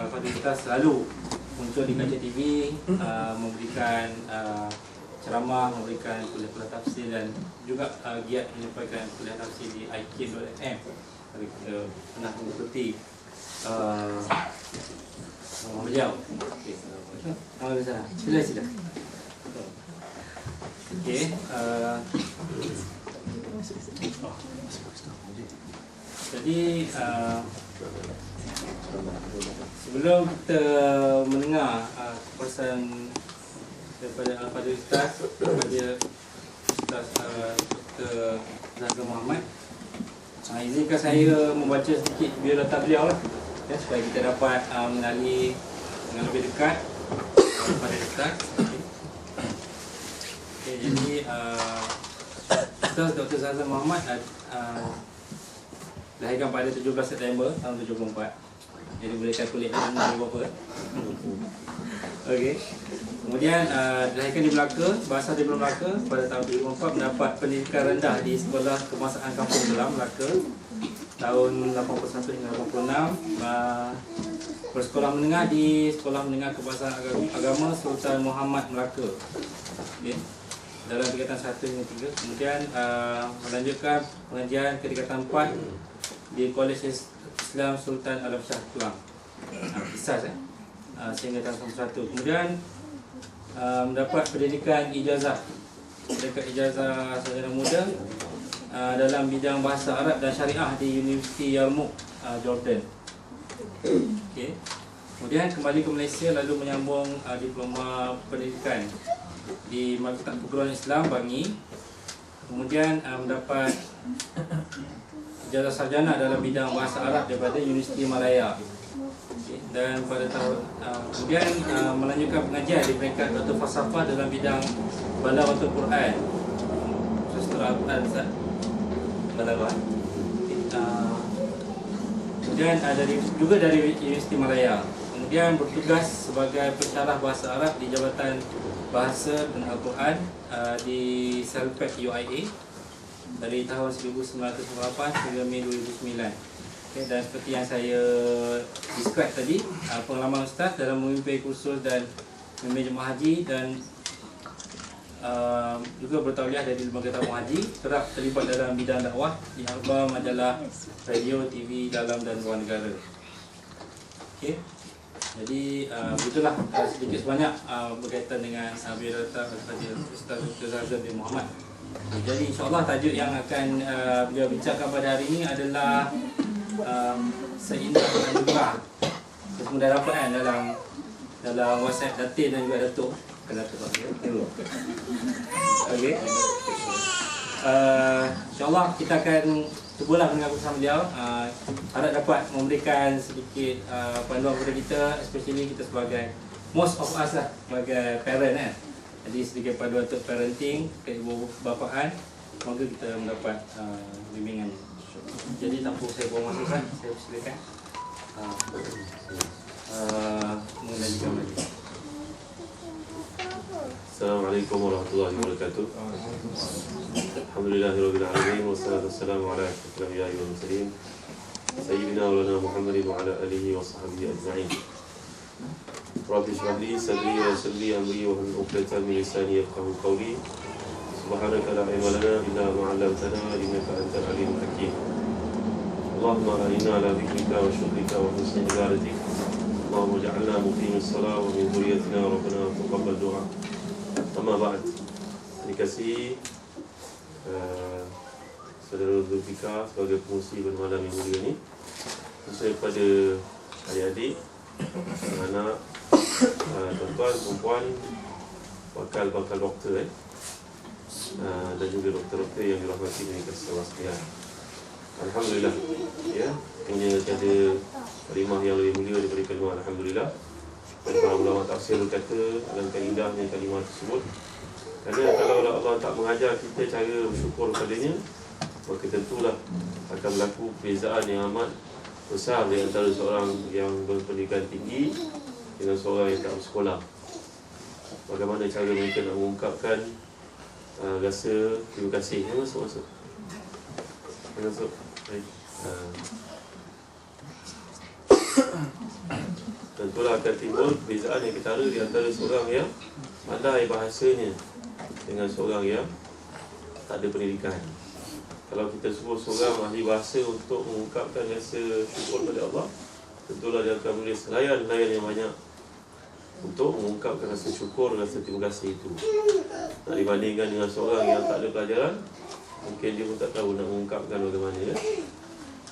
Fadil Ustaz selalu muncul di kaca TV, memberikan ceramah, memberikan kuliah-kuliah tafsir dan juga giat menyampaikan kuliah tafsir di IKIM.FM. Kita pernah mengikuti beliau. Sila. Okey. Jadi sebelum kita mendengar pesan daripada Al-Fadhil Ustaz kepada Ustaz Dr. Zahra Muhammad, izinkan saya membaca sedikit biodata beliau lah, ya, supaya kita dapat mengenali dengan lebih dekat kepada Ustaz. Okay, jadi Ustaz Dr. Zahra Muhammad dilahirkan pada 17 September tahun 74. Jadi boleh kalkulate umur berapa. Okey. Kemudian dilahirkan di Melaka, bahasa di Melaka pada tahun 2004, mendapat pendidikan rendah di Sekolah Kebangsaan Kampung Gelam Melaka tahun 81 hingga 86. Bersekolah menengah di Sekolah Menengah Kebangsaan Agama Sultan Muhammad Melaka. Okey. Dalam tingkatan 1 hingga 3. Kemudian melanjutkan pengajian ke tingkatan 4 di Kolej Islam Sultan Alam Shah Kelang, Kisah sehingga tahun 91. Kemudian mendapat pendidikan ijazah, ijazah sarjana muda dalam bidang bahasa Arab dan Syariah di Universiti Yarmouk, Jordan. Okay. Kemudian kembali ke Malaysia lalu menyambung diploma pendidikan di Maktab Perguruan Islam Bangi. Kemudian mendapat ijazah sarjana dalam bidang bahasa Arab daripada Universiti Malaya. Okay. Dan pada tahun kemudian melanjutkan pengajian di peringkat Dr. Falsafah dalam bidang Balawatul Quran. Sastra Al-Quran, Ustaz. Balaghah. Kemudian juga dari Universiti Malaya. Kemudian bertugas sebagai pensyarah bahasa Arab di Jabatan Bahasa dan Al-Quran di Selpek UIA dari tahun 1998 hingga Mei 2009. Okay, dan seperti yang saya describe tadi, pengalaman Ustaz dalam memimpin kursus dan memimpin jemaah haji dan juga bertauliah dari lembaga tabung haji, kerap terlibat dalam bidang dakwah di akhbar, majalah, radio, TV dalam dan luar negara. Okay. Jadi begitulah sedikit sebanyak berkaitan dengan biodata Ustaz Dr. Zahra Muhammad. Jadi insyaAllah tajuk yang akan beliau bincangkan pada hari ini adalah seindah anugerah. Semua dah dapat kan dalam WhatsApp Datin dan juga Datuk. Okey. InsyaAllah kita akan cubalah mendengar pesan beliau. Harap dapat memberikan sedikit panduan kepada kita, especially kita sebagai most of us lah, sebagai parent kan. Jadi sedikit panduan untuk parenting, keibu bapaan. Semoga kita mendapat bimbingan. Jadi tanpa saya buang masa kan, saya persilakan mengendalikan majlis. Assalamualaikum warahmatullahi wabarakatuh. Alhamdulillahirabbil alamin wassalatu wassalamu ala asyrafil anbiya'i wal mursalin sayyidina wa lana Muhammadin wa ala alihi wa sahbihi ajma'in. Rabbi shrah li sadri wa yassir li amri wa hlul 'uqdatam min lisani yafqahu qawli. Subhanaka la ilma lana illa ma 'allamtana innaka antal alimul hakim. Allahumma a'inna ala dhikrika wa syukrika wa husni ibadatik. Allahumma ja'alna muqimis shalah wa min dhurriyyatina rabbana taqabbal du'a. Amma ba'd. Dikasih saudara Zulfikar sebagai pengurusi pada malam yang mulia ini, khususnya kepada adik-adik, anak, tuan-tuan, perempuan, bakal doktor dan juga doktor-doktor yang dirahmati dan dikasihi Allah sekalian. Alhamdulillah, ya, punya tiada kalimah yang lebih mulia daripada kalimah alhamdulillah. Dan para ulama tafsir berkata alangkah indahnya kalimah tersebut. Kerana kalau Allah tak mengajar kita cara bersyukur padanya, maka tentulah akan berlaku perbezaan yang amat besar di antara seorang yang berpendidikan tinggi dengan seorang yang tak bersekolah. Bagaimana cara mereka nak mengungkapkan rasa terima kasih. Masuk. Dan tentulah akan timbul perbezaan yang ketara di antara seorang yang pandai bahasanya dengan seorang yang tak ada pendidikan. Kalau kita suruh seorang ahli bahasa untuk mengungkapkan rasa syukur pada Allah, tentulah dia akan menulis layan-layan yang banyak untuk mengungkapkan rasa syukur, rasa terima kasih itu. Nak dibandingkan dengan seorang yang tak ada pelajaran, mungkin dia pun tak tahu nak mengungkapkan bagaimana ya.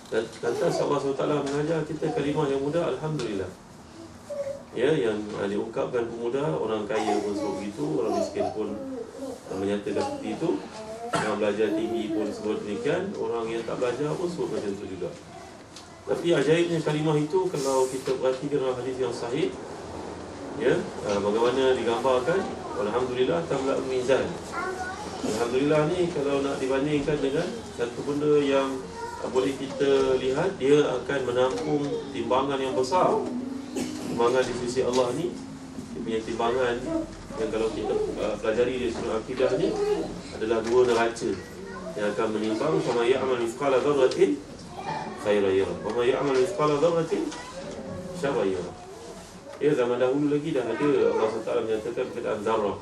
Dan lantas Allah SWT mengajar kita kalimah yang mudah, Alhamdulillah. Ya, yang diungkapkan pun mudah, orang kaya pun sebut begitu, orang miskin pun menyatakan seperti itu. Yang belajar tinggi pun sebut demikian, orang yang tak belajar pun sebut macam itu juga. Tapi ajaibnya kalimah itu, kalau kita perhatikan dalam hadis yang sahih, ya, bagaimana digambarkan, Alhamdulillah tamla mizan. Alhamdulillah ni kalau nak dibandingkan dengan satu benda yang boleh kita lihat, dia akan menampung timbangan yang besar. Timbangan di sisi Allah ni, dia punya timbangan yang kalau kita pelajari di surah Al-Aqidah ni, adalah dua neraca yang akan menimbang. Wa may ya'mal mithqala dzarratin khairan yarah, wa may ya'mal mithqala dzarratin syarran yarah. Ya, zaman dahulu lagi dah ada Allah SWT menyatakan perkataan zarrah.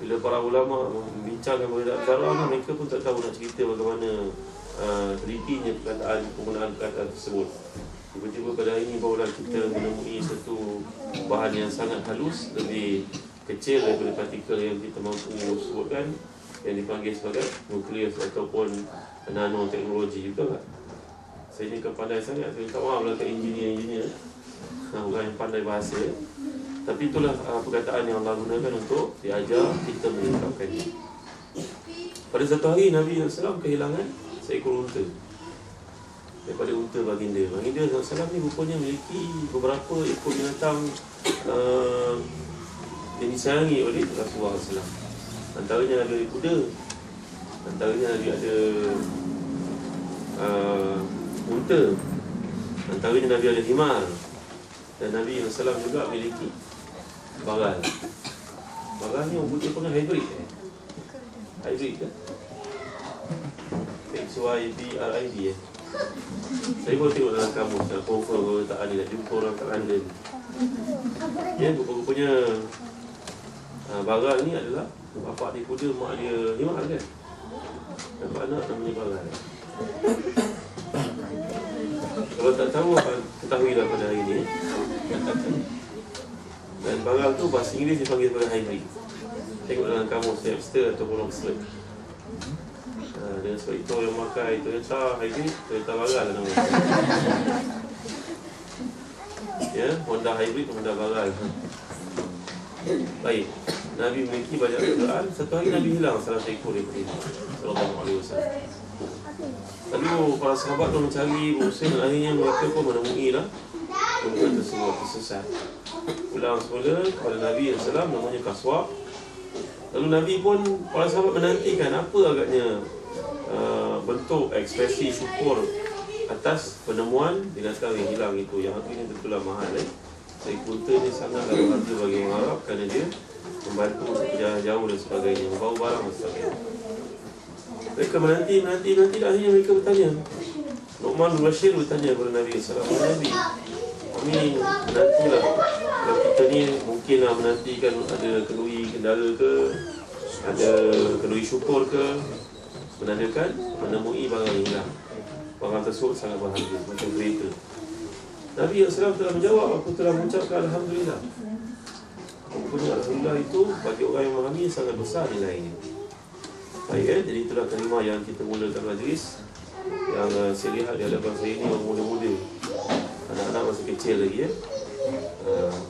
Bila para ulama membincangkan perkataan zarrah ni, mereka pun tak tahu nak cerita bagaimana telitinya penggunaan perkataan tersebut. Tiba-tiba pada hari ini barulah kita menemui satu bahan yang sangat halus, lebih kecil daripada partikel yang kita mampu sebutkan, yang dipanggil sebagai nukleus ataupun nanoteknologi juga kan. Saya ni pandai sangat, saya minta maaf lah ke engineer-engineer, orang yang pandai bahasa. Tapi itulah perkataan yang Allah gunakan untuk diajar kita mengungkapkannya. Pada satu hari Nabi SAW kehilangan seekor unta daripada unta baginda. Baginda SAW ni rupanya memiliki beberapa ekor binatang yang disayangi oleh Rasulullah SAW. Antaranya ada kuda, antaranya ada unta, antaranya Nabi ada himar, dan Nabi SAW juga memiliki bagal. Bagal ni orang putih panggil hybrid. Hybrid kan? HYBRID Saya pun tengok dalam kamus, nak confirm kalau tak ada, nak jumpa orang kat London. Ya, rupa-rupanya bagal ni adalah bapak dia kuda, mak dia himar kan? Dapat anak namanya bagal. Kalau tak tahu, ketahuilah pada hari ini. Dan bagal tu bahasa Inggeris dipanggil sebagai hybrid. Tengok dalam kamus hamster ataupun oxford. Dengan sebab itu yang makai Toyota hybrid, Toyota bagal lah namanya. Ya, Honda hybrid, Honda bagal. Baik, Nabi memiliki banyak kenderaan. Satu hari Nabi hilang salah seekor daripada ini, sallallahu alaihi wasallam. Lalu para sahabat pun mencari, berusaha, dan akhirnya mereka pun menemui lah unta tersebut tersesat. Pulang semula kepada Nabi SAW, namanya Kaswa. Lalu Nabi pun, para sahabat menantikan apa agaknya bentuk ekspresi syukur atas penemuan binatang yang hilang itu, yang akhirnya tentulah mahal. Seekor unta ni sangatlah berharga bagi orang Arab kerana dia membantu untuk perjalanan jauh dan sebagainya, membawa barang dan sebagainya. Mereka menanti, dan akhirnya mereka bertanya. Nu'man bin Bashir bertanya kepada Nabi SAW, Nabi, kami menantilah, kalau kita ni mungkinlah menantikan ada kenduri kendala ke, ada kenduri syukur ke, menandakan menemui barang yang hilang. Barang tersebut sangat berharga, macam kereta. Nabi SAW telah menjawab, aku telah mengucapkan Alhamdulillah. Rupanya Alhamdulillah itu bagi orang yang memahami sangat besar nilainya. Baik, jadi itulah kalimah yang kita mulakan majlis. Yang saya lihat di hadapan saya ini orang muda-muda, anak-anak masih kecil lagi ya.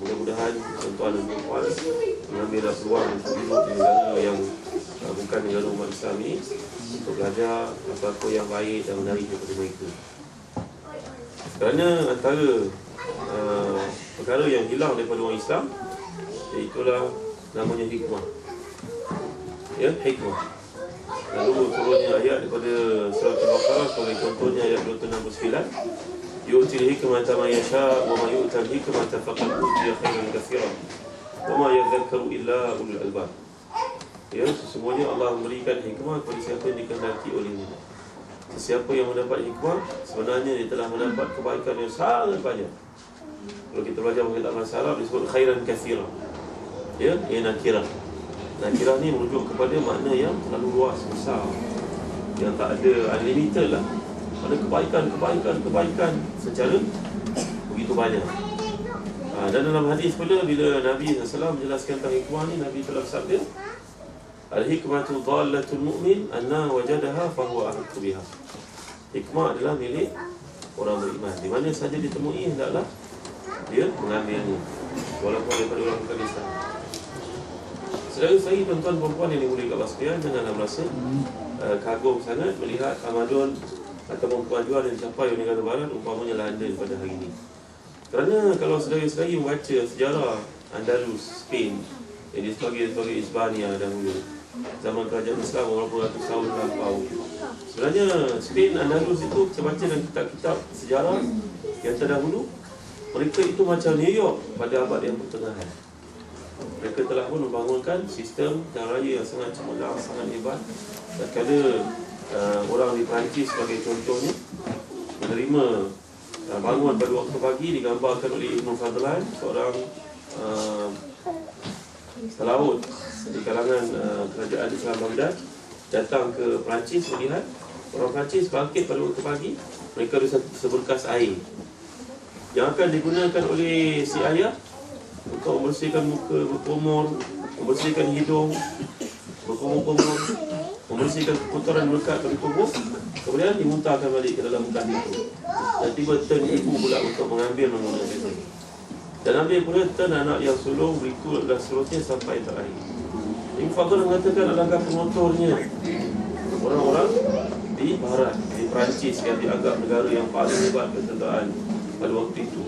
Mudah-mudahan tuan-tuan dan puan mengambil peluang untuk hidup di negara yang bukan negara umat Islam ini, untuk belajar apa-apa yang baik dan menarik daripada mereka. Kerana antara perkara yang hilang daripada orang Islam, iaitulah namanya hikmah. Ya, hikmah. Lalu turunnya ayat daripada surah Al-Baqarah sebagai contohnya ayat 269. Yu'til hikmata man yasha' wa ma yu'tal hikmata faqad utiya khairan katsiran wa ma yadhakkaru illa ulul albab. Ya, sesungguhnya Allah memberikan hikmah kepada siapa yang dikehendaki olehnya. Sesiapa yang mendapat hikmah, sebenarnya dia telah mendapat kebaikan yang sangat banyak. Kalau kita belajar mengenai bahasa Arab disebut khairan katsira. Ya, nakirah. Nakirah ni merujuk kepada makna yang terlalu luas, besar, yang tak ada unlimited lah. Ada kebaikan secara begitu banyak. Dan dalam hadis pula bila Nabi SAW menjelaskan tentang hikmah ni, Nabi telah bersabda, al-hikmatu dhallatul mu'min anna wajadaha fahuwa ahqqu biha. Hikmah adalah milik orang beriman. Di mana saja ditemui hendaklah dia mengambilnya, walaupun daripada orang bukan Islam. Saudara-saudari, tuan-tuan perempuan yang dimuliakan Allah sekalian, janganlah merasa kagum sangat melihat tamadun ataupun kemajuan yang dicapai oleh negara barat, umpamanya London pada hari ini. Kerana kalau saudara-saudari membaca sejarah Andalus, Spain, yang sebagai Hispania dahulu, zaman kerajaan Islam beberapa ratus tahun lampau. Sebenarnya Spain, Andalus itu kita baca dalam kitab-kitab sejarah yang terdahulu, mereka itu macam New York pada abad yang pertengahan. Mereka telah pun membangunkan sistem jalan raya yang sangat cemerlang, sangat hebat. Dan kada orang di Perancis sebagai contohnya menerima bangun pada waktu pagi, digambarkan oleh Ibn Fadlan, seorang pelaut di kalangan kerajaan Islam Baghdad, datang ke Perancis melihat orang Perancis bangkit pada waktu pagi. Mereka ada seberkas air yang akan digunakan oleh si ayah untuk membersihkan muka, berkumur, membersihkan hidung, berkumur-kumur, membersihkan kotoran melekat pada tubuh, kemudian dimuntahkan balik ke dalam bekas itu. Dan tiba turn ibu pula untuk mengambil menggunakan itu. Dan ambil pula turn anak yang sulung, berikut dan seterusnya sampai terakhir. Ibn Fadl mengatakan alangkah pengotornya orang-orang di barat, di Perancis yang dianggap negara yang paling hebat ketenteraan pada waktu itu.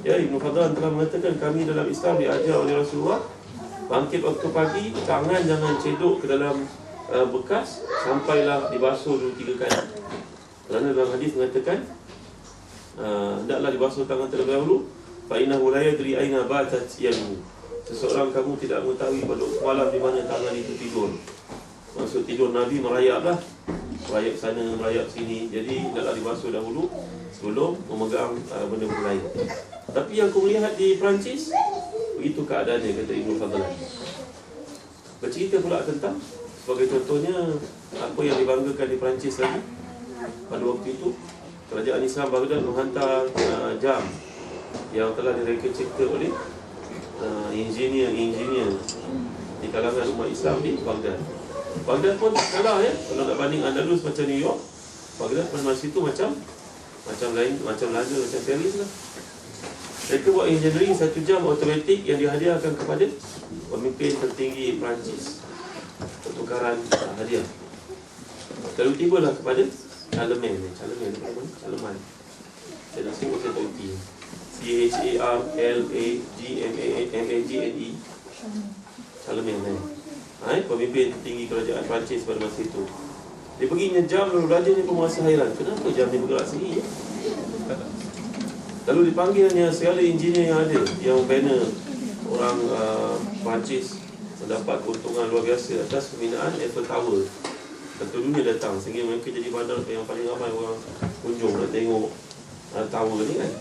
Ya, Ibn Fadl telah mengatakan kami dalam Islam diajar oleh Rasulullah, bangkit waktu pagi, tangan jangan cedok ke dalam bekas sampailah dibasuh dulu 3 kali. Kerana dalam hadis mengatakan hendaklah dibasuh tangan terlebih dahulu, fa innahu la yadri aina batat yadu. Seseorang kamu tidak mengetahui pada malam di mana tangan itu tidur. Maksud tidur Nabi merayaplah, merayap sana, merayap sini. Jadi hendaklah dibasuh dahulu sebelum memegang benda-benda lain. Tapi yang aku lihat di Perancis, begitu keadaannya, kata Ibn Fadlan. Bercerita pula tentang, sebagai contohnya, apa yang dibanggakan di Perancis lagi pada waktu itu, kerajaan Islam Baghdad menghantar jam yang telah direkecekta oleh engineer di kalangan umat Islam di Baghdad. Baghdad pun kalah ya, kalau nak banding Andalus macam New York, Baghdad pada masa itu macam lain, macam London, macam Paris lah. Mereka buat engineering 1 jam automatik yang dihadiahkan kepada pemimpin tertinggi Perancis, pertukaran hadiah. Lalu tibalah kepada Charlemagne. Saya nak sebut saya tak erti. Charlemagne. Charlemagne. Pemimpin tertinggi kerajaan Perancis pada masa itu. Dia pergi nyejam, lalu raja ni pun merasa hairan. Kenapa jam ni bergerak sendiri? Lalu dipanggilnya segala engineer yang ada, yang membina orang Perancis mendapat keuntungan luar biasa atas pembinaan Eiffel Tower. Tentu dunia datang sehingga mereka jadi bandar yang paling ramai orang kunjung nak tengok tower ni kan.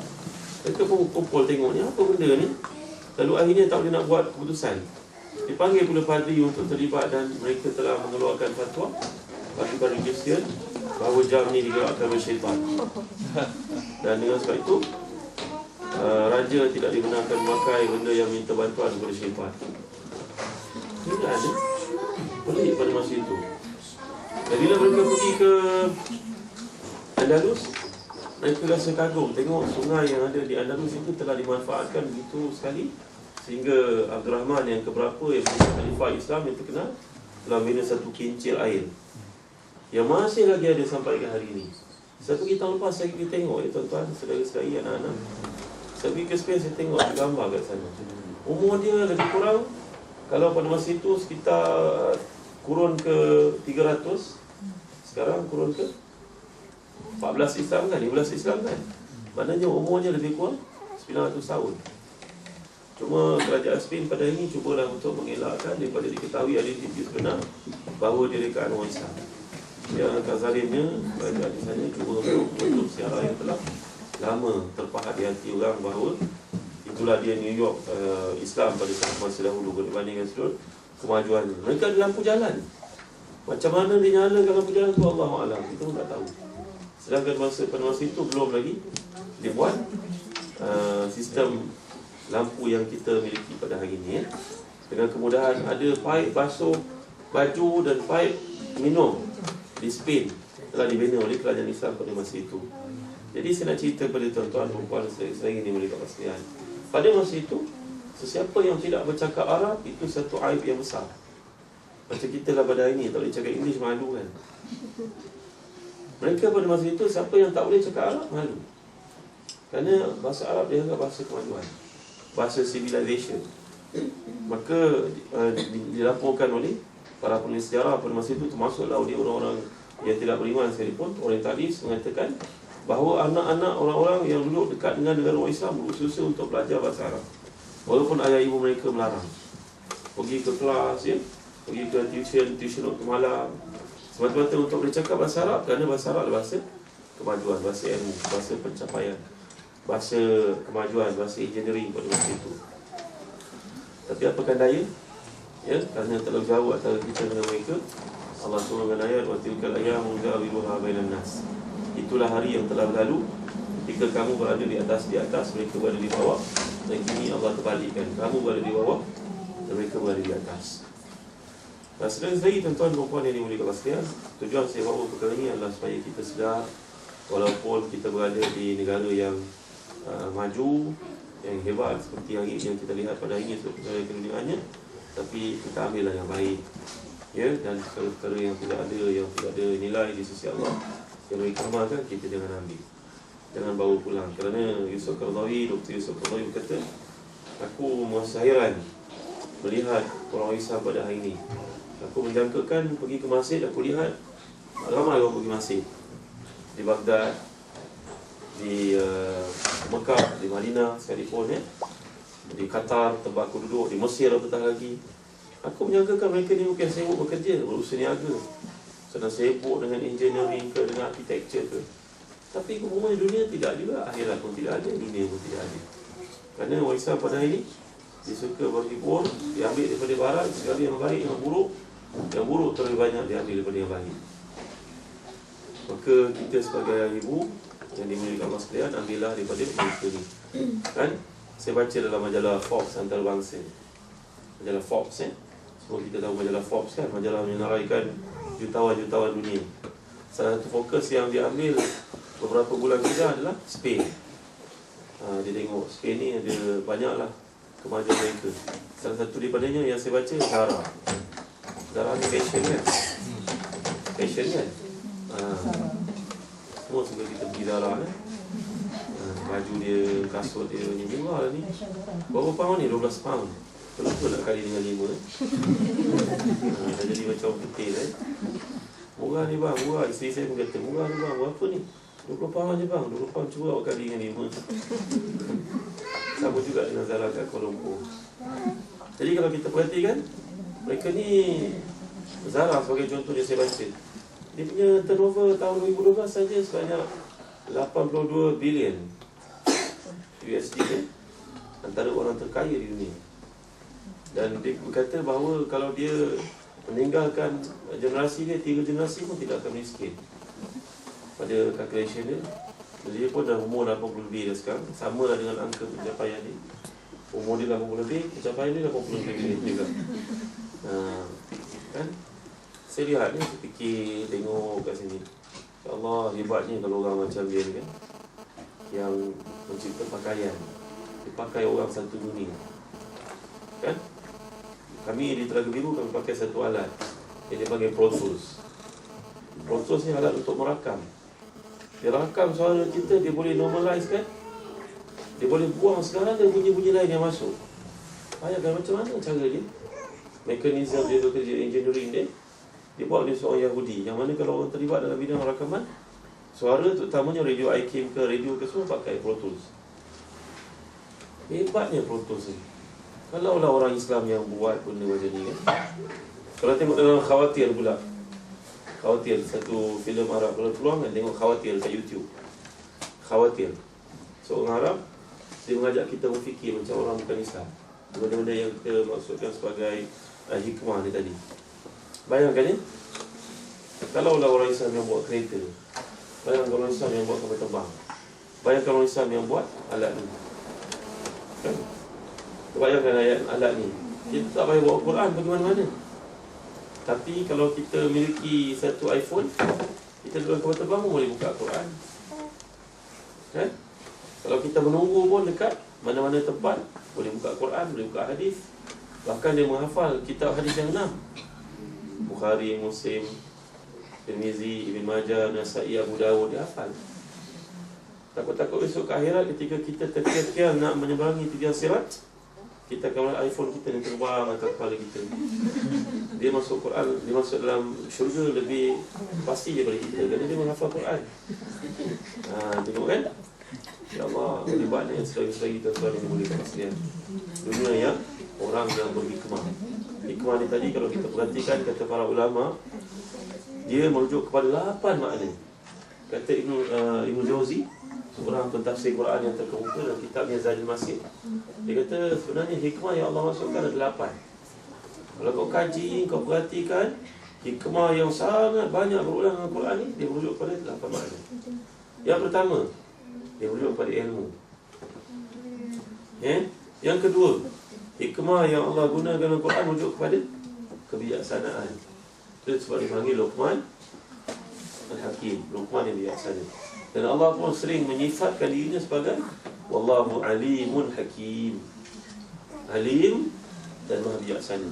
Mereka pun kumpul tengok ni, apa benda ni. Lalu akhirnya tak boleh nak buat keputusan. Dipanggil pula padri untuk terlibat dan mereka telah mengeluarkan fatwa bagi para Kristian bahawa jam ni digerakkan oleh syaitan. Dan dengan sebab itu raja tidak dibenarkan memakai benda yang minta bantuan kepada syaitan. Ini tak ada. Pelik pada masa itu. Dan bila mereka pergi ke Andalus, mereka rasa kagum tengok sungai yang ada di Andalus itu telah dimanfaatkan begitu sekali, sehingga Abdul Rahman yang keberapa yang menjadi khalifah Islam yang terkenal telah membina satu kincir air yang masih lagi ada sampai ke hari ini. Saya pergi tahun lepas, saya pergi tengok ya tuan-tuan, saudara-saudari, anak-anak. Saya pergi ke Spain, saya tengok ada gambar kat sana. Umur dia lebih kurang, kalau pada masa itu sekitar kurun ke 300, sekarang kurun ke 14 Islam kan, 15 Islam kan. Maknanya umurnya lebih kurang 900 tahun. Cuma kerajaan Spain pada ini cubalah untuk mengelakkan daripada diketahui identiti sebenar bahawa dia dekat orang Islam. Yang agak zalimnya kerajaan di sana cuba untuk menutup siara yang telah lama terpahat di hati orang bahawa itulah dia New York Islam pada masa dahulu berbandingkan seluruh kemajuannya. Mereka ada lampu jalan. Macam mana dia nyalakan lampu jalan tu Allahu'alam, kita pun tak tahu. Sedangkan pada masa itu belum lagi dibuat sistem lampu yang kita miliki pada hari ini, ya. Dengan kemudahan ada paip basuh baju dan paip minum di Spain telah dibina oleh kerajaan Islam pada masa itu. Jadi saya nak cerita kepada tuan-tuan dan puan saya ini mulia sekalian. Pada masa itu, sesiapa yang tidak bercakap Arab itu satu aib yang besar. Macam kita lah pada hari ini, tak boleh cakap English malu kan. Mereka pada masa itu, siapa yang tak boleh cakap Arab malu. Kerana bahasa Arab dia anggap bahasa kemajuan, bahasa civilization. Maka dilaporkan oleh para penulis sejarah pada masa itu, termasuklah oleh orang-orang yang tidak beriman sekalipun, orientalis, mengatakan bahawa anak-anak orang-orang yang duduk dekat dengan negara orang Islam berusaha untuk belajar bahasa Arab, walaupun ayah ibu mereka melarang. Pergi ke kelas, ya, pergi ke tuition waktu malam, semata-mata untuk bercakap bahasa Arab, kerana bahasa Arab adalah bahasa kemajuan, bahasa ilmu, bahasa pencapaian, bahasa kemajuan, bahasa engineering pada masa itu. Tapi apakah daya, ya, kerana terlalu jauh antara kita dengan mereka, Allah turunkan ayat wa tilkal ayyamu nudawiluha bainan nas. Itulah hari yang telah berlalu, ketika kamu berada di atas, mereka berada di bawah, dan kini Allah terbalikkan, kamu berada di bawah dan mereka berada di atas. Dan sedang-sedang tuan-tuan dan puan yang dimuliakan Allah sekalian, tujuan saya bawa perkara ini adalah supaya kita sedar, walaupun kita berada di negara yang maju, yang hebat seperti hari yang kita lihat pada hari ini untuk negara keduniaannya, tapi kita ambillah yang baik, ya, dan perkara-perkara yang tidak ada nilai di sisi Allah, yang mereka amalkan, kita jangan ambil, jangan bawa pulang. Kerana Dr. Yusuf Qaradawi berkata, aku merasa hairan melihat orang Islam pada hari ini. Aku menjangkakan pergi ke masjid, aku lihat ramai orang pergi masjid di Baghdad, di Mekah, di Madinah sekalipun, ya, di Qatar tempat aku duduk, di Mesir apatah lagi. Aku menyangkakan mereka ni bukan sibuk bekerja, berusaha niaga, sedang sibuk dengan engineering ke, dengan architecture ke. Tapi umumnya dunia tidak juga, akhirat pun tidak ada, dunia pun tidak ada. Kerana orang Islam pada hari ini, dia suka bagi pun, diambil daripada barat, segala yang baik, yang buruk terlalu banyak diambil daripada yang baik. Maka kita sebagai ibu yang dimuliakan Allah sekalian, ambillah daripada mereka ni. Kan? Saya baca dalam majalah Forbes antarabangsa. Majalah Forbes, ya. Semua kita tahu majalah Forbes kan, majalah menyenaraikan jutawan-jutawan dunia. Salah satu fokus yang diambil beberapa bulan kita adalah Spain. Dia tengok Spain ni ada banyaklah kemajuan mereka. Salah satu daripadanya yang saya baca, Zara ni fashion kan? Fashion kan? Semua suka kita pergi Zara kan? Baju dia, kasut dia ni murah lah ni. Berapa pound ni? 12 pound. Kenapa nak kali dengan 5? Dah jadi macam putih kan? Murah ni bang, murah. Isteri saya pun kata, murah ni bang, berapa ni? 20 pound je bang, 20 pound cuba awak kali dengan 5. Sama juga dengan Zara kat Kuala Lumpur. Jadi kalau kita perhatikan, mereka ni, Zara sebagai contoh yang saya baca, dia punya turnover tahun 2012 saja sebanyak 82 bilion USD kan? Antara orang terkaya di dunia. Dan dia berkata bahawa kalau dia meninggalkan generasi dia, 3 generasi pun tidak akan miskin. Pada calculation dia pun dah umur 80 lebih dah sekarang. Sama lah dengan angka pencapaian dia. Umur dia 80 lebih, pencapaian dia 80 lebih juga. Kan? Saya lihat ni, saya fikir, tengok kat sini. Ya Allah, hebatnya kalau orang macam dia ni kan, yang mencipta pakaian. Dia pakai orang satu dunia. Kan? Kami di Telaga Biru, kami pakai satu alat yang dia panggil Pro Tools. Pro Tools ni alat untuk merakam. Dia rakam suara kita, dia boleh normalize kan. Dia boleh buang sekarang dan bunyi-bunyi lain yang masuk. Bayangkan macam mana cara dia, mekanisme dia bekerja, engineering dia. Dia buat dia seorang Yahudi, yang mana kalau orang terlibat dalam bidang rakaman, suara terutamanya radio ICAM ke radio ke semua pakai Pro Tools. Hebatnya Pro Tools ni. Kalaulah orang Islam yang buat benda macam ni kan. Kalau tengok dalam Khawatir pula, Khawatir, satu filem Arab, kalau peluang kan tengok Khawatir kat YouTube. Khawatir seorang Arab, dia mengajak kita berfikir macam orang bukan Islam. Benda-benda yang kita maksudkan sebagai hikmah ni tadi. Bayangkan ni, kalaulah orang Islam yang buat kereta, bayangkan orang Islam yang buat kapal terbang, bayangkan orang Islam yang buat alat ni, kan? Bayangkan alat ni, kita tak payah bawa Quran pergi mana-mana. Tapi kalau kita miliki satu iPhone, kita duduk kapal terbang pun boleh buka Quran, kan? Kalau kita menunggu pun dekat mana-mana tempat, boleh buka Quran, boleh buka hadis. Bahkan dia menghafal kitab hadis yang 6. Bukhari, Muslim, Tirmizi, Ibn Majah, Nasa'i, Abu Dawud, dia hafal. Takut-takut besok ke akhirat ketika kita terkial-kial nak menyeberangi tiga sirat, kita akan melihat iPhone kita yang terbang atas kepala kita. Dia masuk Quran, dia masuk dalam syurga lebih pasti daripada kita, kerana dia menghafal Quran. Tengok kan? Ya Allah, hebatnya selagi-selagi tuan-tuan yang boleh sekalian. Dunia yang orang yang berhikmah. Hikmah ni tadi kalau kita perhatikan kata para ulama, dia merujuk kepada 8 makna. Kata Ibn Jauzi, seorang pentafsir Quran yang terkemuka dalam kitabnya Zadul Masir, dia kata sebenarnya hikmah yang Allah masukkan ada 8. Kalau kau kaji, kau perhatikan hikmah yang sangat banyak berulang dalam Quran ni, dia merujuk kepada 8 makna. Yang pertama, dia merujuk kepada ilmu. Yang kedua, hikmah yang Allah gunakan dalam Quran merujuk kepada kebijaksanaan. Itu sebab dipanggil Luqman Al-Hakim, Luqman yang bijaksana. Dan Allah pun sering menyifatkan dirinya sebagai Wallahu alimun hakim, alim dan maha bijaksana.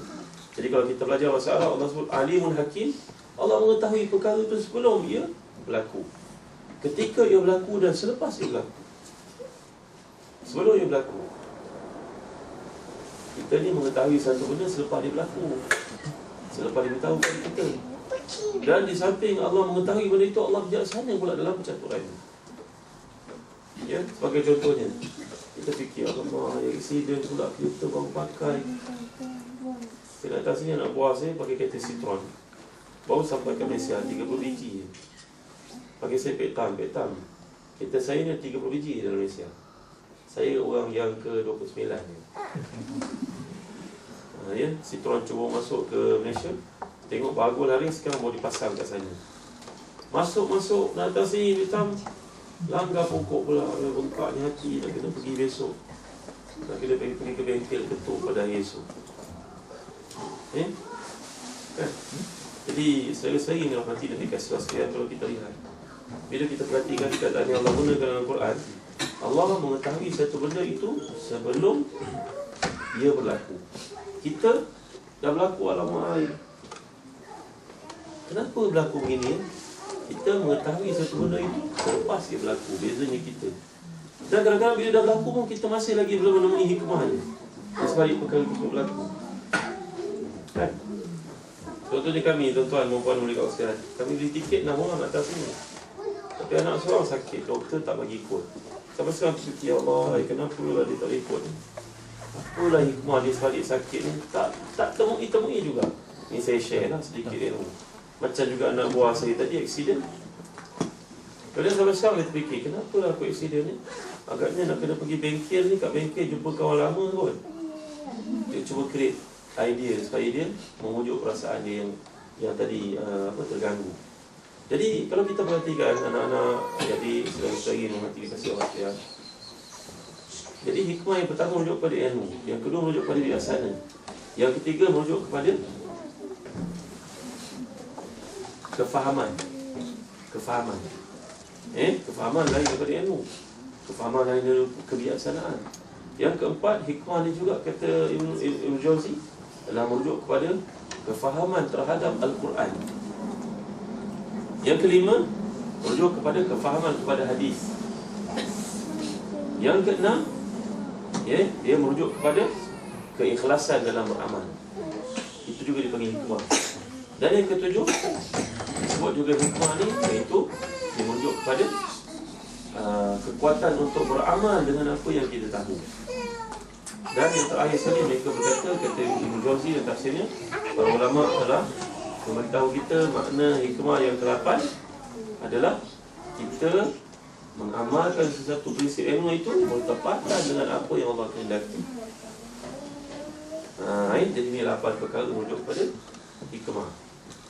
Jadi kalau kita belajar bahasa Arab, Allah sebut alimun hakim, Allah mengetahui perkara itu sebelum ia berlaku, ketika ia berlaku dan selepas ia berlaku. Sebelum ia berlaku, kita ni mengetahui satu benda selepas dia berlaku, selepas dia beritahu kepada kita. Dan di samping Allah mengetahui benda itu, Allah bijaksana pula dalam percaturan. Ya, sebagai contohnya, kita fikir Allah, yang accident pula kita baru pakai. Saya nak sini anak buah saya pakai kereta Citroen, baru sampai ke Malaysia 30 biji. Pakai saya petam. Kereta saya ni 30 biji dalam Malaysia. Saya orang yang ke-29 ni. Ya, Citroen cuba masuk ke Malaysia, tengok bagus lari, sekarang mau dipasang kat sana. Masuk nak atas sini hitam, langgar pokok pula, bengkaknya hati, nak kena pergi besok, nak kena pergi ke bengkel ketuk pada hari esok. Kan? Jadi sering-sering dalam hati dan dikasih sekalian, kalau kita lihat, bila kita perhatikan perkataan yang Allah gunakan dalam Quran, Allah mengetahui satu benda itu sebelum ia berlaku. Kita dah berlaku alamak, kenapa berlaku begini? Kita mengetahui satu benda itu selepas ia berlaku. Bezanya kita. Dan kadang-kadang bila dah berlaku pun kita masih lagi belum menemui hikmahnya di sebalik perkara itu berlaku. Kan? Contohnya kami, tuan-tuan, perempuan boleh kat sekalian, kami beli tiket 6 orang nak datang sini, tapi anak seorang sakit, doktor tak bagi ikut. Sampai sekarang fikir, ya Allah, kenapa lah dia tak ikut? Apalah hikmah dia sebalik sakit ni? Tak temui juga. Ni saya share lah sedikit ilmu. Macam juga anak buah saya tadi accident. Kadang sampai sekarang dia terfikir, kenapa lah aku accident ni? Agaknya nak kena pergi bengkel ni, kat bengkel jumpa kawan lama kot. Dia cuba create idea supaya dia memujuk perasaan dia yang tadi terganggu. Jadi kalau kita perhatikan anak-anak, jadi selagi-selagi menghati kasih Allah ya. Jadi hikmah yang pertama merujuk kepada ilmu, yang kedua merujuk kepada bijaksana, yang ketiga merujuk kepada kefahaman. Kefahaman lain daripada ilmu, kefahaman lain daripada kebijaksanaan. Yang keempat, hikmah ni juga kata Ibn Jauzi adalah merujuk kepada kefahaman terhadap Al-Quran. Yang kelima, merujuk kepada kefahaman kepada hadis. Yang keenam, dia merujuk kepada keikhlasan dalam beramal. Itu juga dipanggil hikmah. Dan yang ketujuh, disebut juga hikmah ni, iaitu dia merujuk kepada kekuatan untuk beramal dengan apa yang kita tahu. Dan yang terakhir sekali, mereka berkata, kata Ibn Jauzi dan tafsirnya, para ulama telah memberitahu kita makna hikmah yang ke-8 adalah kita mengamalkan sesuatu prinsip ilmu itu bertepatan dengan apa yang Allah kehendaki. Jadi ini 8 perkara merujuk kepada hikmah.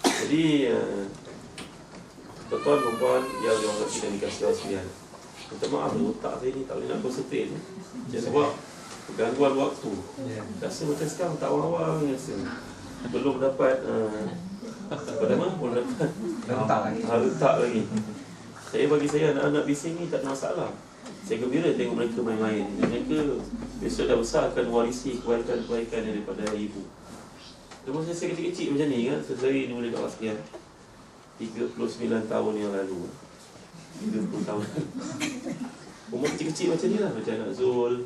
Jadi tuan-tuan dan puan yang dirahmati dan dikasihi Allah sekalian, minta maaf otak saya ni tak boleh nak concentrate sebab gangguan waktu. Rasa macam sekarang tak awal-awal rasa belum dapat apa nama? Belum dapat letak lagi. Bagi saya anak-anak bising ni tak ada masalah. Saya gembira tengok mereka main-main. Mereka besok dah besar akan warisi kebaikan-kebaikan daripada ibu. Lepas saya kecil-kecil macam ni kan, saya ni boleh kat sekian 39 tahun yang lalu, 30 tahun umur kecil-kecil macam ni lah, macam anak Zul,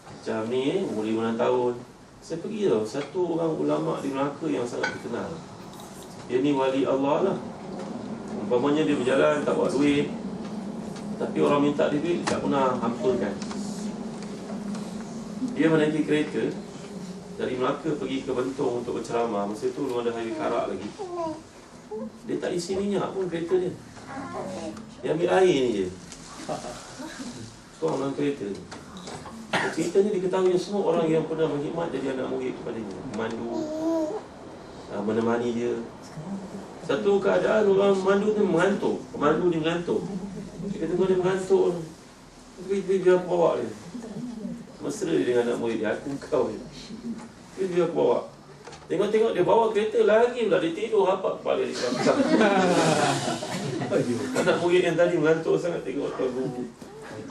macam ni umur 5 tahun. Saya pergi tau, satu orang ulama di Melaka yang sangat terkenal. Dia ni wali Allah lah. Umpamanya dia berjalan tak bawa duit, tapi orang minta dia duit tak pernah hampakan. Dia menaiki kereta dari Melaka pergi ke Bentong untuk berceramah. Masa tu belum ada highway karak lagi. Dia tak isi minyak pun kereta dia. Dia ambil air ni je, tuang dalam kereta. Ceritanya diketahui semua orang yang pernah berkhidmat jadi anak murid kepadanya, memandu, menemani dia. Satu keadaan orang memandu ni mengantuk. Pemandu ni mengantuk. Dia kata dia mengantuk, dia bawa dia. Mesra dia dengan anak murid dia, aku kau je. Dia bawa. Tengok-tengok dia bawa kereta lagi pula, dia tidur rapat kepala di belakang. Anak murid yang tadi mengantuk sangat tengok tuan guru.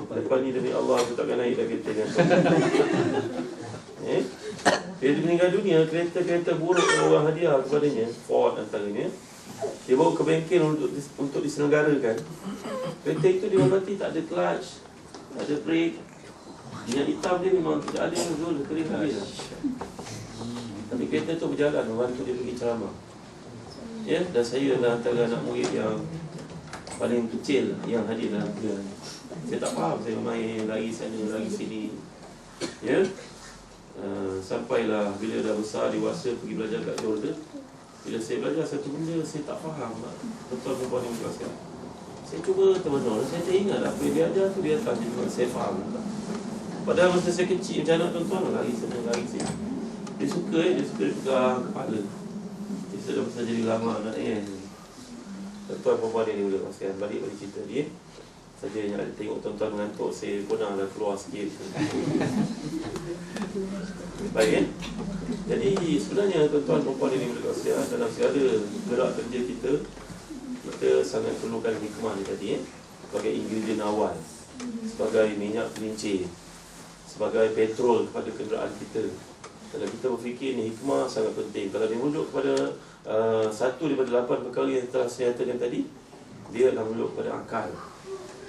Lepas ni demi Allah aku takkan naik dah kereta dengan dia meninggal dunia, kereta-kereta buruk yang orang hadiah kepadanya, Ford antaranya, dia bawa ke bengkel untuk diselenggarakan. Kereta itu dibabati tak ada clutch, tak ada brake. Minyak hitam dia memang tidak ada yang dulu kering lagi lah. Tapi kereta tu berjalan, membantu dia pergi ceramah. Dan saya adalah antara anak murid yang paling kecil yang hadir dalam kuliah. Saya tak faham, saya main lari sana, lari sini. Sampailah bila dah besar, dewasa, pergi belajar kat Jordan. Bila saya belajar satu benda, saya tak faham. Betul perempuan yang menjelaskan. Saya cuba termenung, saya tak ingat apa yang dia ajar tu dia atas, saya faham. Padahal masa saya kecil macam anak tuan-tuan, lari sana, lari sini. Dia suka pegang kepala. Dia sudah besar jadi lama anak dia. Tuan-tuan perempuan dia ni boleh pasal balik pada cerita dia. Saja yang ada tengok tuan-tuan mengantuk, saya pernah dah keluar sikit. Baik kan? Jadi sebenarnya tuan-tuan perempuan ini boleh kasihan dalam segala gerak kerja kita sangat perlukan hikmah ni tadi sebagai ingredient awal, sebagai minyak pelincir, sebagai petrol kepada kenderaan kita. Kalau kita berfikir ni hikmah sangat penting. Kalau dia merujuk kepada satu daripada 8 perkara yang telah saya nyatakan tadi, dia akan merujuk kepada akal.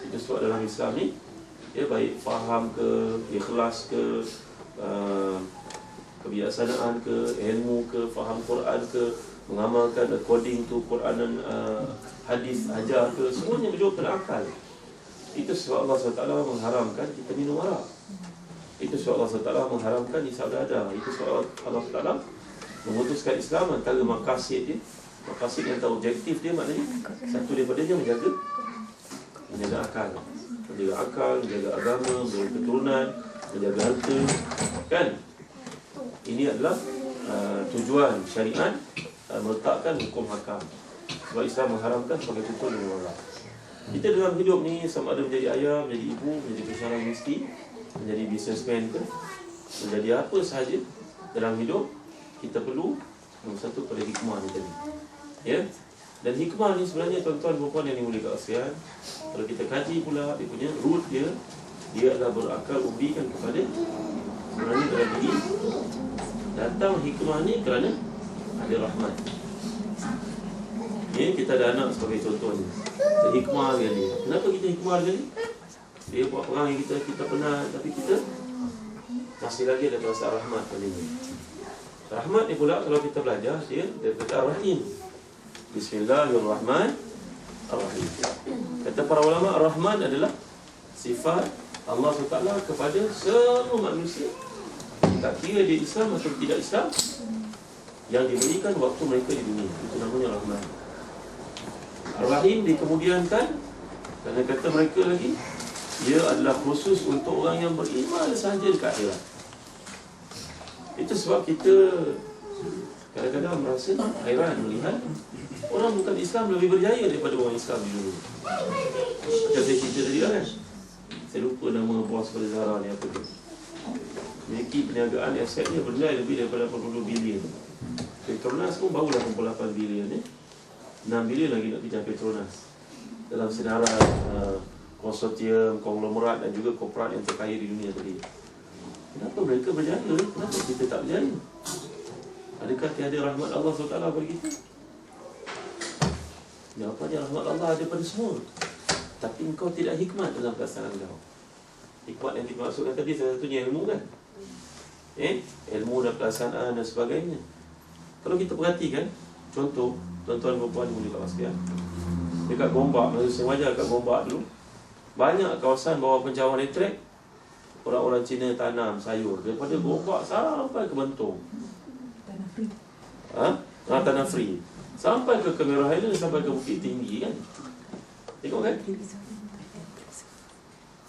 Itu sebab dalam Islam ni, baik faham ke, ikhlas ke, kebijaksanaan ke, ilmu ke, faham Quran ke, mengamalkan according to Quran dan hadis ajar ke, semuanya merujuk kepada akal. Itu sebab Allah SWT mengharamkan kita minum arak. Itu sebab Allah SWT mengharamkan isap dada. Itu sebab Allah SWT memutuskan Islam antara maqasid dia. Maqasid yang tahu objektif dia maknanya satu daripada dia menjaga akal. Menjaga akal, menjaga agama, menjaga keturunan, menjaga harta. Kan? Ini adalah tujuan syariat meletakkan hukum hakam. Sebab Islam mengharamkan sebagai tutur dengan Allah. Kita dalam hidup ni sama ada menjadi ayah, menjadi ibu, menjadi pensyarah universiti, menjadi businessman ke, menjadi apa sahaja dalam hidup, kita perlu nombor satu pada hikmah ni tadi. Dan hikmah ni sebenarnya tuan-tuan perempuan yang dimulai kat ASEAN, kalau kita kaji pula dia punya root dia adalah berakal ubikan kepada sebenarnya dalam diri datang hikmah ni kerana ada rahmat. Kita ada anak sebagai contoh ni, hikmah dia ni. Kenapa kita hikmah dia ni? Dia buat perang yang kita pernah, tapi kita masih lagi ada perasaan rahmat pada dia. Rahmat ni pula kalau kita belajar dia daripada Ar-Rahim. Bismillahirrahmanirrahim. Kata para ulama, Ar-Rahman adalah sifat Allah SWT kepada semua manusia, tak kira dia Islam atau tidak Islam, yang diberikan waktu mereka di dunia. Itu namanya Rahman. Ar-Rahim dikemudiankan Kerana kata mereka lagi, ia adalah khusus untuk orang yang beriman sahaja dekat akhirat. Itu sebab kita kadang-kadang merasa hairan melihat orang bukan Islam lebih berjaya daripada orang Islam di dulu. Macam saya cerita tadi kan, saya lupa nama bos pada Zara ni apa tu, memiliki perniagaan asetnya bernilai lebih daripada 80 bilion. Petronas pun baru 88 bilion ni, 6 bilion lagi nak pinjam Petronas dalam senarai konsortium, konglomerat dan juga korporat yang terkaya di dunia tadi. Kenapa mereka berjaya? Kenapa kita tak berjaya? Adakah tiada rahmat Allah SWT bagi kita? Jawapannya rahmat Allah ada pada semua. Tapi engkau tidak hikmat dalam pelaksanaan kau. Hikmat yang dimaksudkan tadi salah satunya ilmu kan? Ilmu dan pelaksanaan dan sebagainya. Kalau kita perhatikan, contoh, tuan-tuan dan puan di mulia sekalian, dekat Gombak, masa saya wajar dekat Gombak dulu, banyak kawasan bawah pencawang elektrik, orang-orang Cina tanam sayur daripada Gombak sampai ke Bentong. Tanah free. Tanah free. Sampai ke Merah Highland, sampai ke Bukit Tinggi kan. Tengok kan?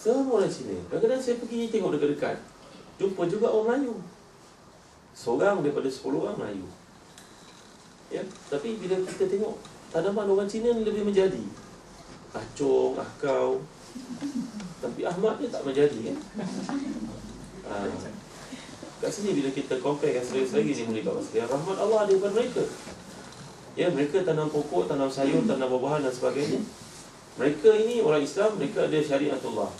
Semua orang Cina. Kadang-kadang saya pergi tengok dekat-dekat, jumpa juga orang Melayu. Seorang daripada 10 orang Melayu. Ya, tapi bila kita tengok tanaman orang Cina ni lebih menjadi. Acung, akau. Tapi Ahmad ni tak menjadi kan. Kat sini bila kita compare kan selagi ni mulia kat sekalian, rahmat Allah ada pada mereka. Ya, mereka tanam pokok, tanam sayur, tanam buah-buahan dan sebagainya. Mereka ini orang Islam, mereka ada syariatullah.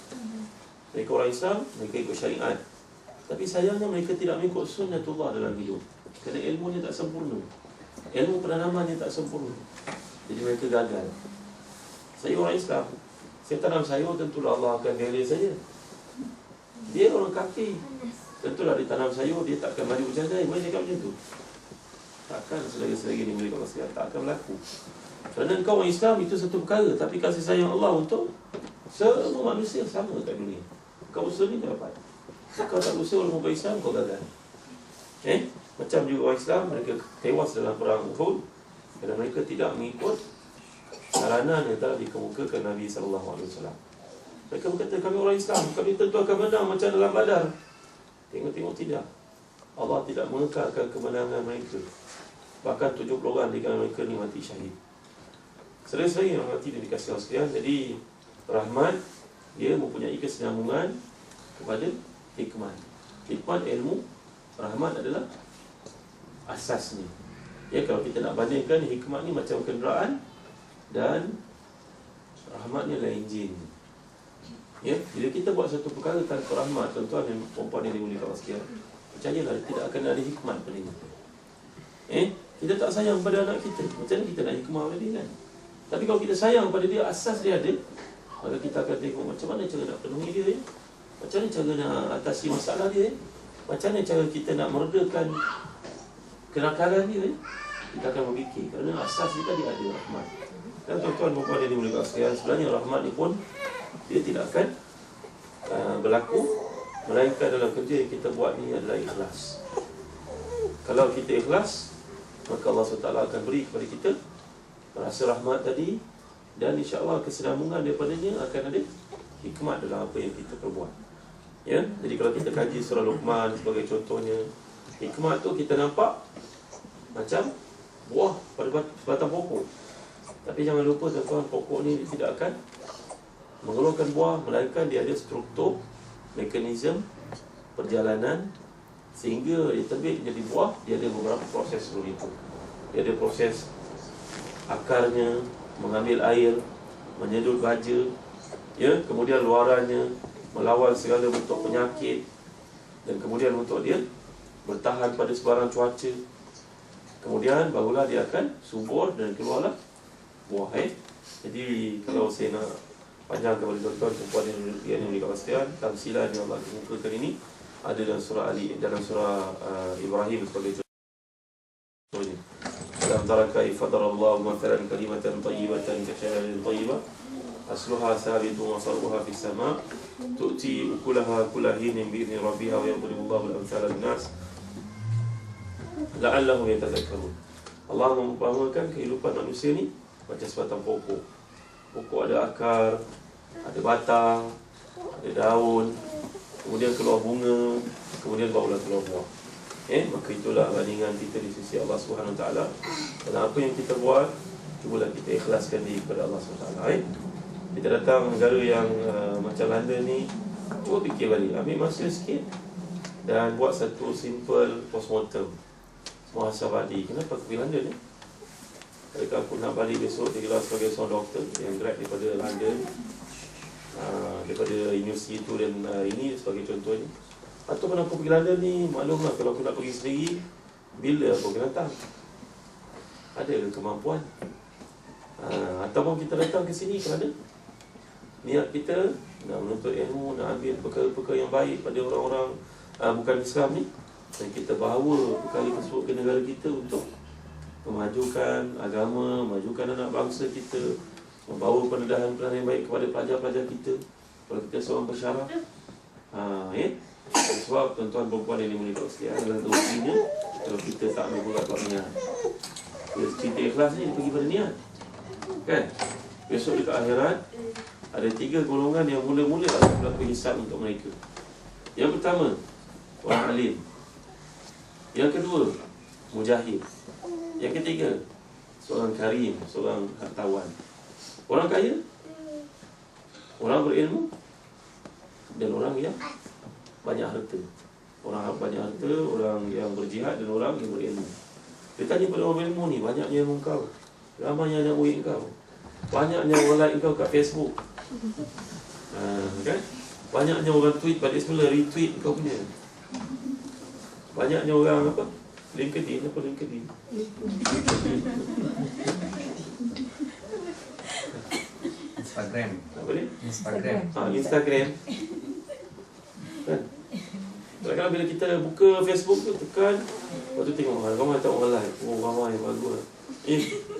Mereka orang Islam, mereka ikut syariat. Tapi sayangnya mereka tidak mengikut sunnatullah dalam hidup. Kerana ilmunya tak sempurna. Ilmu penanamannya tak sempurna. Jadi mereka gagal. Saya orang Islam, saya tanam sayur, tentulah Allah akan rela saya. Dia orang kafir, tentulah dia tanam sayur, dia tak akan maju berjaya. Boleh cakap macam tu? Takkan selagi-selagi ni mereka sekalian, tak akan berlaku. Kerana kau orang Islam itu satu perkara, tapi kasih sayang Allah untuk semua manusia sama kat dunia. Kau usaha ni dapat. Kau tak usaha orang Islam, kau gagal. Macam juga orang Islam, mereka tewas dalam perang Uhud kerana mereka tidak mengikut saranan yang telah dikemukakan Nabi SAW. Mereka berkata, kami orang Islam, kami tentu akan menang macam dalam Badar. Tengok-tengok tidak. Allah tidak mengekalkan kemenangan mereka. Bahkan 70 orang di kalangan mereka ni mati syahid. Selesai yang mati dan dikasih Allah sekalian. Jadi rahmat, dia mempunyai kesinambungan kepada hikmat. Hikmat ilmu, rahmat adalah asasnya. Ya, kalau kita nak bandingkan, hikmat ni macam kenderaan dan rahmat ni adalah enjin. Ya, bila kita buat satu perkara tanpa rahmat, tuan-tuan dan puan-puan yang dimuliakan Allah sekalian, percayalah tidak akan ada hikmat pada dia. Kita tak sayang pada anak kita, macam mana kita nak hikmah pada dia kan? Tapi kalau kita sayang pada dia, asas dia ada, maka kita akan tengok macam mana cara nak penuhi dia, macam mana cara nak atasi masalah dia, macam mana cara kita nak meredakan kenakalan dia, kita akan berfikir. Kerana asas dia tadi ada rahmat. Dan tuan-tuan dan puan yang dimuliakan sekalian, sebenarnya rahmat ni pun dia tidak akan berlaku melainkan dalam kerja yang kita buat ni adalah ikhlas. Kalau kita ikhlas, maka Allah SWT akan beri kepada kita rasa rahmat tadi, dan insya-Allah kesinambungan daripadanya akan ada hikmat dalam apa yang kita perbuat. Ya, jadi kalau kita kaji surah Luqman sebagai contohnya, hikmat tu kita nampak macam buah pada batang pokok. Tapi jangan lupa tuan-tuan, pokok ni tidak akan mengeluarkan buah melainkan dia ada struktur, mekanisme perjalanan sehingga dia terbit menjadi buah. Dia ada beberapa proses sebelum itu. Dia ada proses akarnya mengambil air, menyedut baja, ya, kemudian luarannya melawan segala bentuk penyakit, dan kemudian untuk dia bertahan pada sebarang cuaca. Kemudian barulah dia akan subur dan keluarlah buah. Jadi kalau saya nak panjang kepada tuan-tuan dan puan yang dimuliakan sekalian, tamsilan yang Allah kemukakan ini ada dalam surah Ali, dalam surah Ibrahim sebagai contohnya. Alam tara kaifa darallahu mathalan kalimatan thayyibatan ka shajaratin thayyibah asluha thabitun wa saruha fis sama' tu'ti ukulaha kulla hinin bi idzni rabbiha wa yadribu Allahu al-amthala lin-nas la'allahum yatadhakkarun. Allah mengumpamakan kehidupan manusia ni macam sebatang pokok. pokok ada akar, ada batang, ada daun, kemudian keluar bunga, kemudian barulah keluar buah. Maka itulah bandingan kita di sisi Allah Subhanahu Wa Taala. Dan apa yang kita buat, cubalah kita ikhlaskan diri kepada Allah Subhanahu Wa Taala. Kita datang negara yang macam London ni, cuba fikir balik, ambil masa sikit dan buat satu simple postmortem muhasabati. Kenapa aku pergi London ni? Adakah aku nak balik besok digelar sebagai seorang doktor yang grad daripada London, daripada universiti itu dan ini sebagai contohnya. Ataupun aku pergi London ni, maklumlah kalau aku nak pergi sendiri, bila aku akan datang? Ada kemampuan? Ataupun kita datang ke sini kerana niat kita nak menuntut ilmu, nak ambil perkara-perkara yang baik pada orang-orang bukan Islam ni, dan kita bawa perkara tersebut ke negara kita untuk memajukan agama, memajukan anak bangsa kita, membawa pendedahan-pendedahan yang baik kepada pelajar-pelajar kita. Kalau kita seorang pensyarah, sebab tuan-tuan perempuan yang dimuliakan sekalian, adalah terusinya kalau kita tak ambil berat buat niat. Cerita ikhlas ni pergi pada niat, kan? Besok dekat akhirat ada 3 golongan yang mula-mula akan berlaku hisab untuk mereka. Yang pertama, orang alim. Yang kedua, mujahid. Yang ketiga, seorang karim, seorang hartawan. Orang kaya, orang berilmu, dan orang yang banyak harta. Orang banyak harta, orang yang berjihad, dan orang yang berilmu. Dia tanya pada orang berilmu ni, banyaknya ilmu kau, ramainya yang murid kau, banyaknya orang like kau kat Facebook, kan? Banyaknya orang tweet balik semula, retweet kau punya. Banyaknya orang apa? LinkedIn, apa LinkedIn? Instagram. Apa ni? Instagram. Instagram. Kan? Kadang-kadang bila kita buka Facebook tu, tekan, lepas tu tengok ramai tak orang like. Oh, ramai, bagus.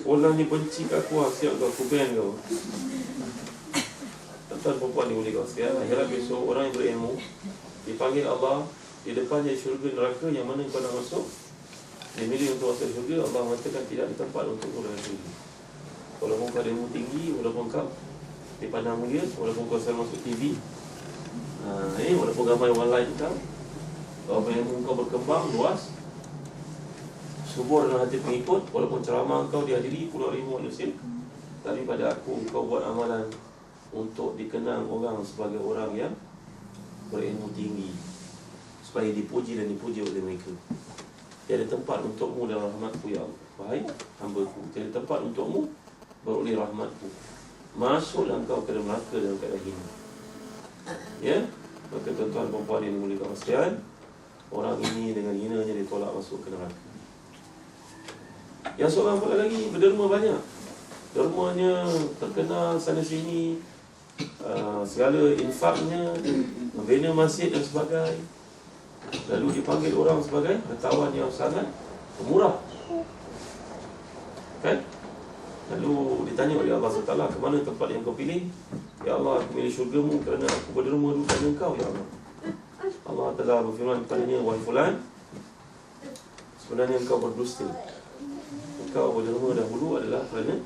Orang ni benci kat aku, siap kau, aku ban kau. Tuan-tuan perempuan ni boleh kau sekalian, akhirat besok orang yang berilmu dipanggil Allah di depannya syurga neraka yang mana kau nak masuk. Dia milih untuk masuk syurga, Allah mengatakan tidak ada tempat untuk kau dalam syurga. Walaupun kau ada ilmu tinggi, walaupun kau dipandang mulia, walaupun kau selalu masuk TV, walaupun ramai orang lain kau, walaupun ilmu kau berkembang luas, subur dalam hati pengikut, walaupun ceramah kau dihadiri puluhan ribu manusia, tapi pada aku kau buat amalan untuk dikenang orang sebagai orang yang berilmu tinggi, supaya dipuji dan dipuji oleh mereka. Tiada tempat untukmu dalam rahmatku ya Allah. Wahai hamba-Ku, tiada tempat untukmu beroleh rahmatku. Masuklah engkau ke dalam neraka dalam keadaan hina. Ya, maka tuan-tuan perempuan yang dimuliakan Allah sekalian, orang ini dengan hinanya ditolak masuk ke neraka. Yang seorang pula lagi berderma banyak, dermanya terkenal sana sini, segala infaknya, membina masjid dan sebagainya. Lalu dipanggil orang sebagai hartawan yang sangat pemurah, kan? Lalu ditanya oleh Allah SWT, ke mana tempat yang kau pilih? Ya Allah, aku pilih syurgamu kerana aku berderma dulu pada engkau, ya Allah. Allah telah berfirman kepadanya, wahai fulan, sebenarnya engkau berdusta. Engkau berderma dahulu adalah kerana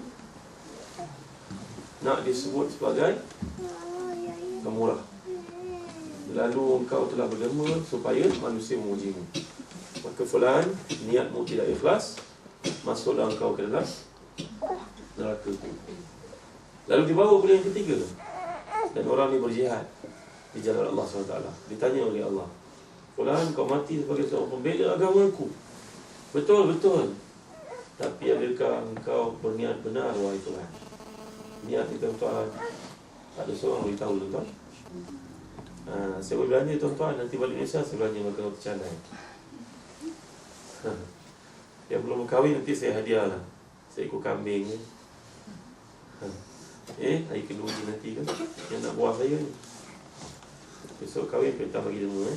nak disebut sebagai pemurah. Lalu engkau telah berderma supaya manusia memujimu. Maka fulan, niatmu tidak ikhlas, masuklah engkau ke dalam neraka. Lalu dibawa pula yang ketiga, dan orang ni berjihad di jalan Allah SWT. Ditanya oleh Allah, fulan, kau mati sebagai seorang pembela agamaku. Betul, betul. Tapi adakah engkau berniat benar, wahai Tuhan? Niat kita, tuan, tak ada seorang beritahu, tuan. Saya boleh belanja, tuan-tuan. Nanti balik Malaysia, saya belanja makan roti canai. Yang belum berkahwin, nanti saya hadiah lah. Saya ikut kambing. Hari kedua ni nanti kan, yang nak buah saya ni. Besok kahwin, kita bagi derma.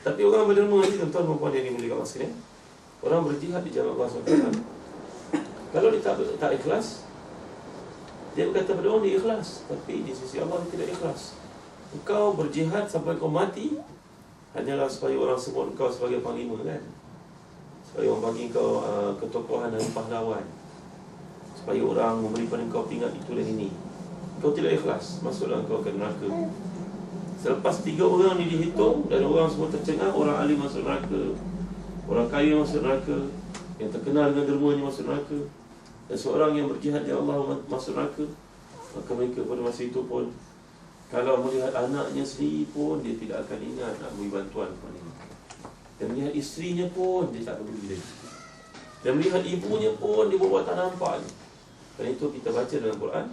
Tapi orang berderma ni, tuan-tuan perempuan yang dimuliakan Allah sekalian, orang berjihad di jalan Allah SWT. Kalau dia tak ikhlas, dia berkata pada orang dia ikhlas, tapi di sisi Allah dia tidak ikhlas. Engkau berjihad sampai kau mati hanyalah supaya orang sebut engkau sebagai panglima, kan? Supaya orang bagi engkau ketokohan dan pahlawan, supaya orang memberi pada kau ingat itu dan ini. Kau tidak ikhlas, masuklah kau ke neraka. Selepas 3 orang ni dihitung dan orang semua tercengang, orang alim masuk neraka, orang kaya masuk neraka, yang terkenal dengan dermanya masuk neraka, dan seorang yang berjihad di Allah masuk neraka. Maka mereka pada masa itu pun, kalau melihat anaknya sendiri pun, dia tidak akan ingat nak beri bantuan kepada dia. Dan melihat isterinya pun, dia tak peduli lagi. Dan melihat ibunya pun, dia buat tak nampak. Kerana itu kita baca dalam Quran,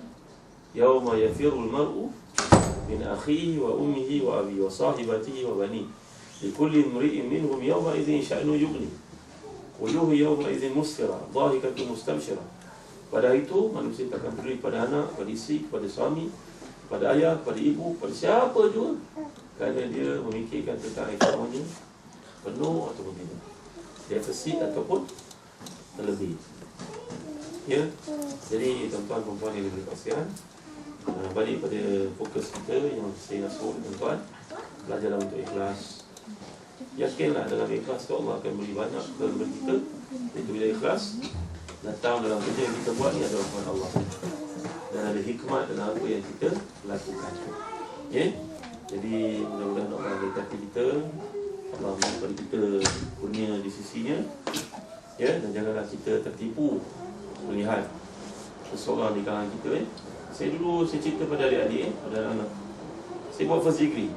Yauma yafirul mar'u min akhihi wa ummihi wa abi wa sahibatihi wa bani likulli imri'in minhum yawma idzin sya'nu yughni wujuhu yawma idzin musfira dhahikatun mustabshira. Pada hari itu manusia tak akan peduli pada anak, pada isteri, pada suami, pada ayah, pada ibu, pada siapa juga, kerana dia memikirkan tentang ekonominya penuh ataupun tidak, defisit ataupun terlebih. Ya, jadi tuan-tuan perempuan yang lebih kasihan, balik pada fokus kita yang saya nak suruh tuan-tuan, belajarlah untuk ikhlas. Yakinlah dalam ikhlas tu Allah akan beri banyak kepada kita. Itu bila ikhlas datang dalam kerja yang kita buat ni adalah rahmat Allah, dan ada hikmat dalam apa yang kita lakukan. Ya, jadi mudah-mudahan Allah memberkati kita, Allah memberi kita kurnia di sisinya. Ya, dan janganlah kita tertipu melihat seseorang di kalangan kita. Saya cerita pada adik-adik, pada anak-anak. Saya buat first degree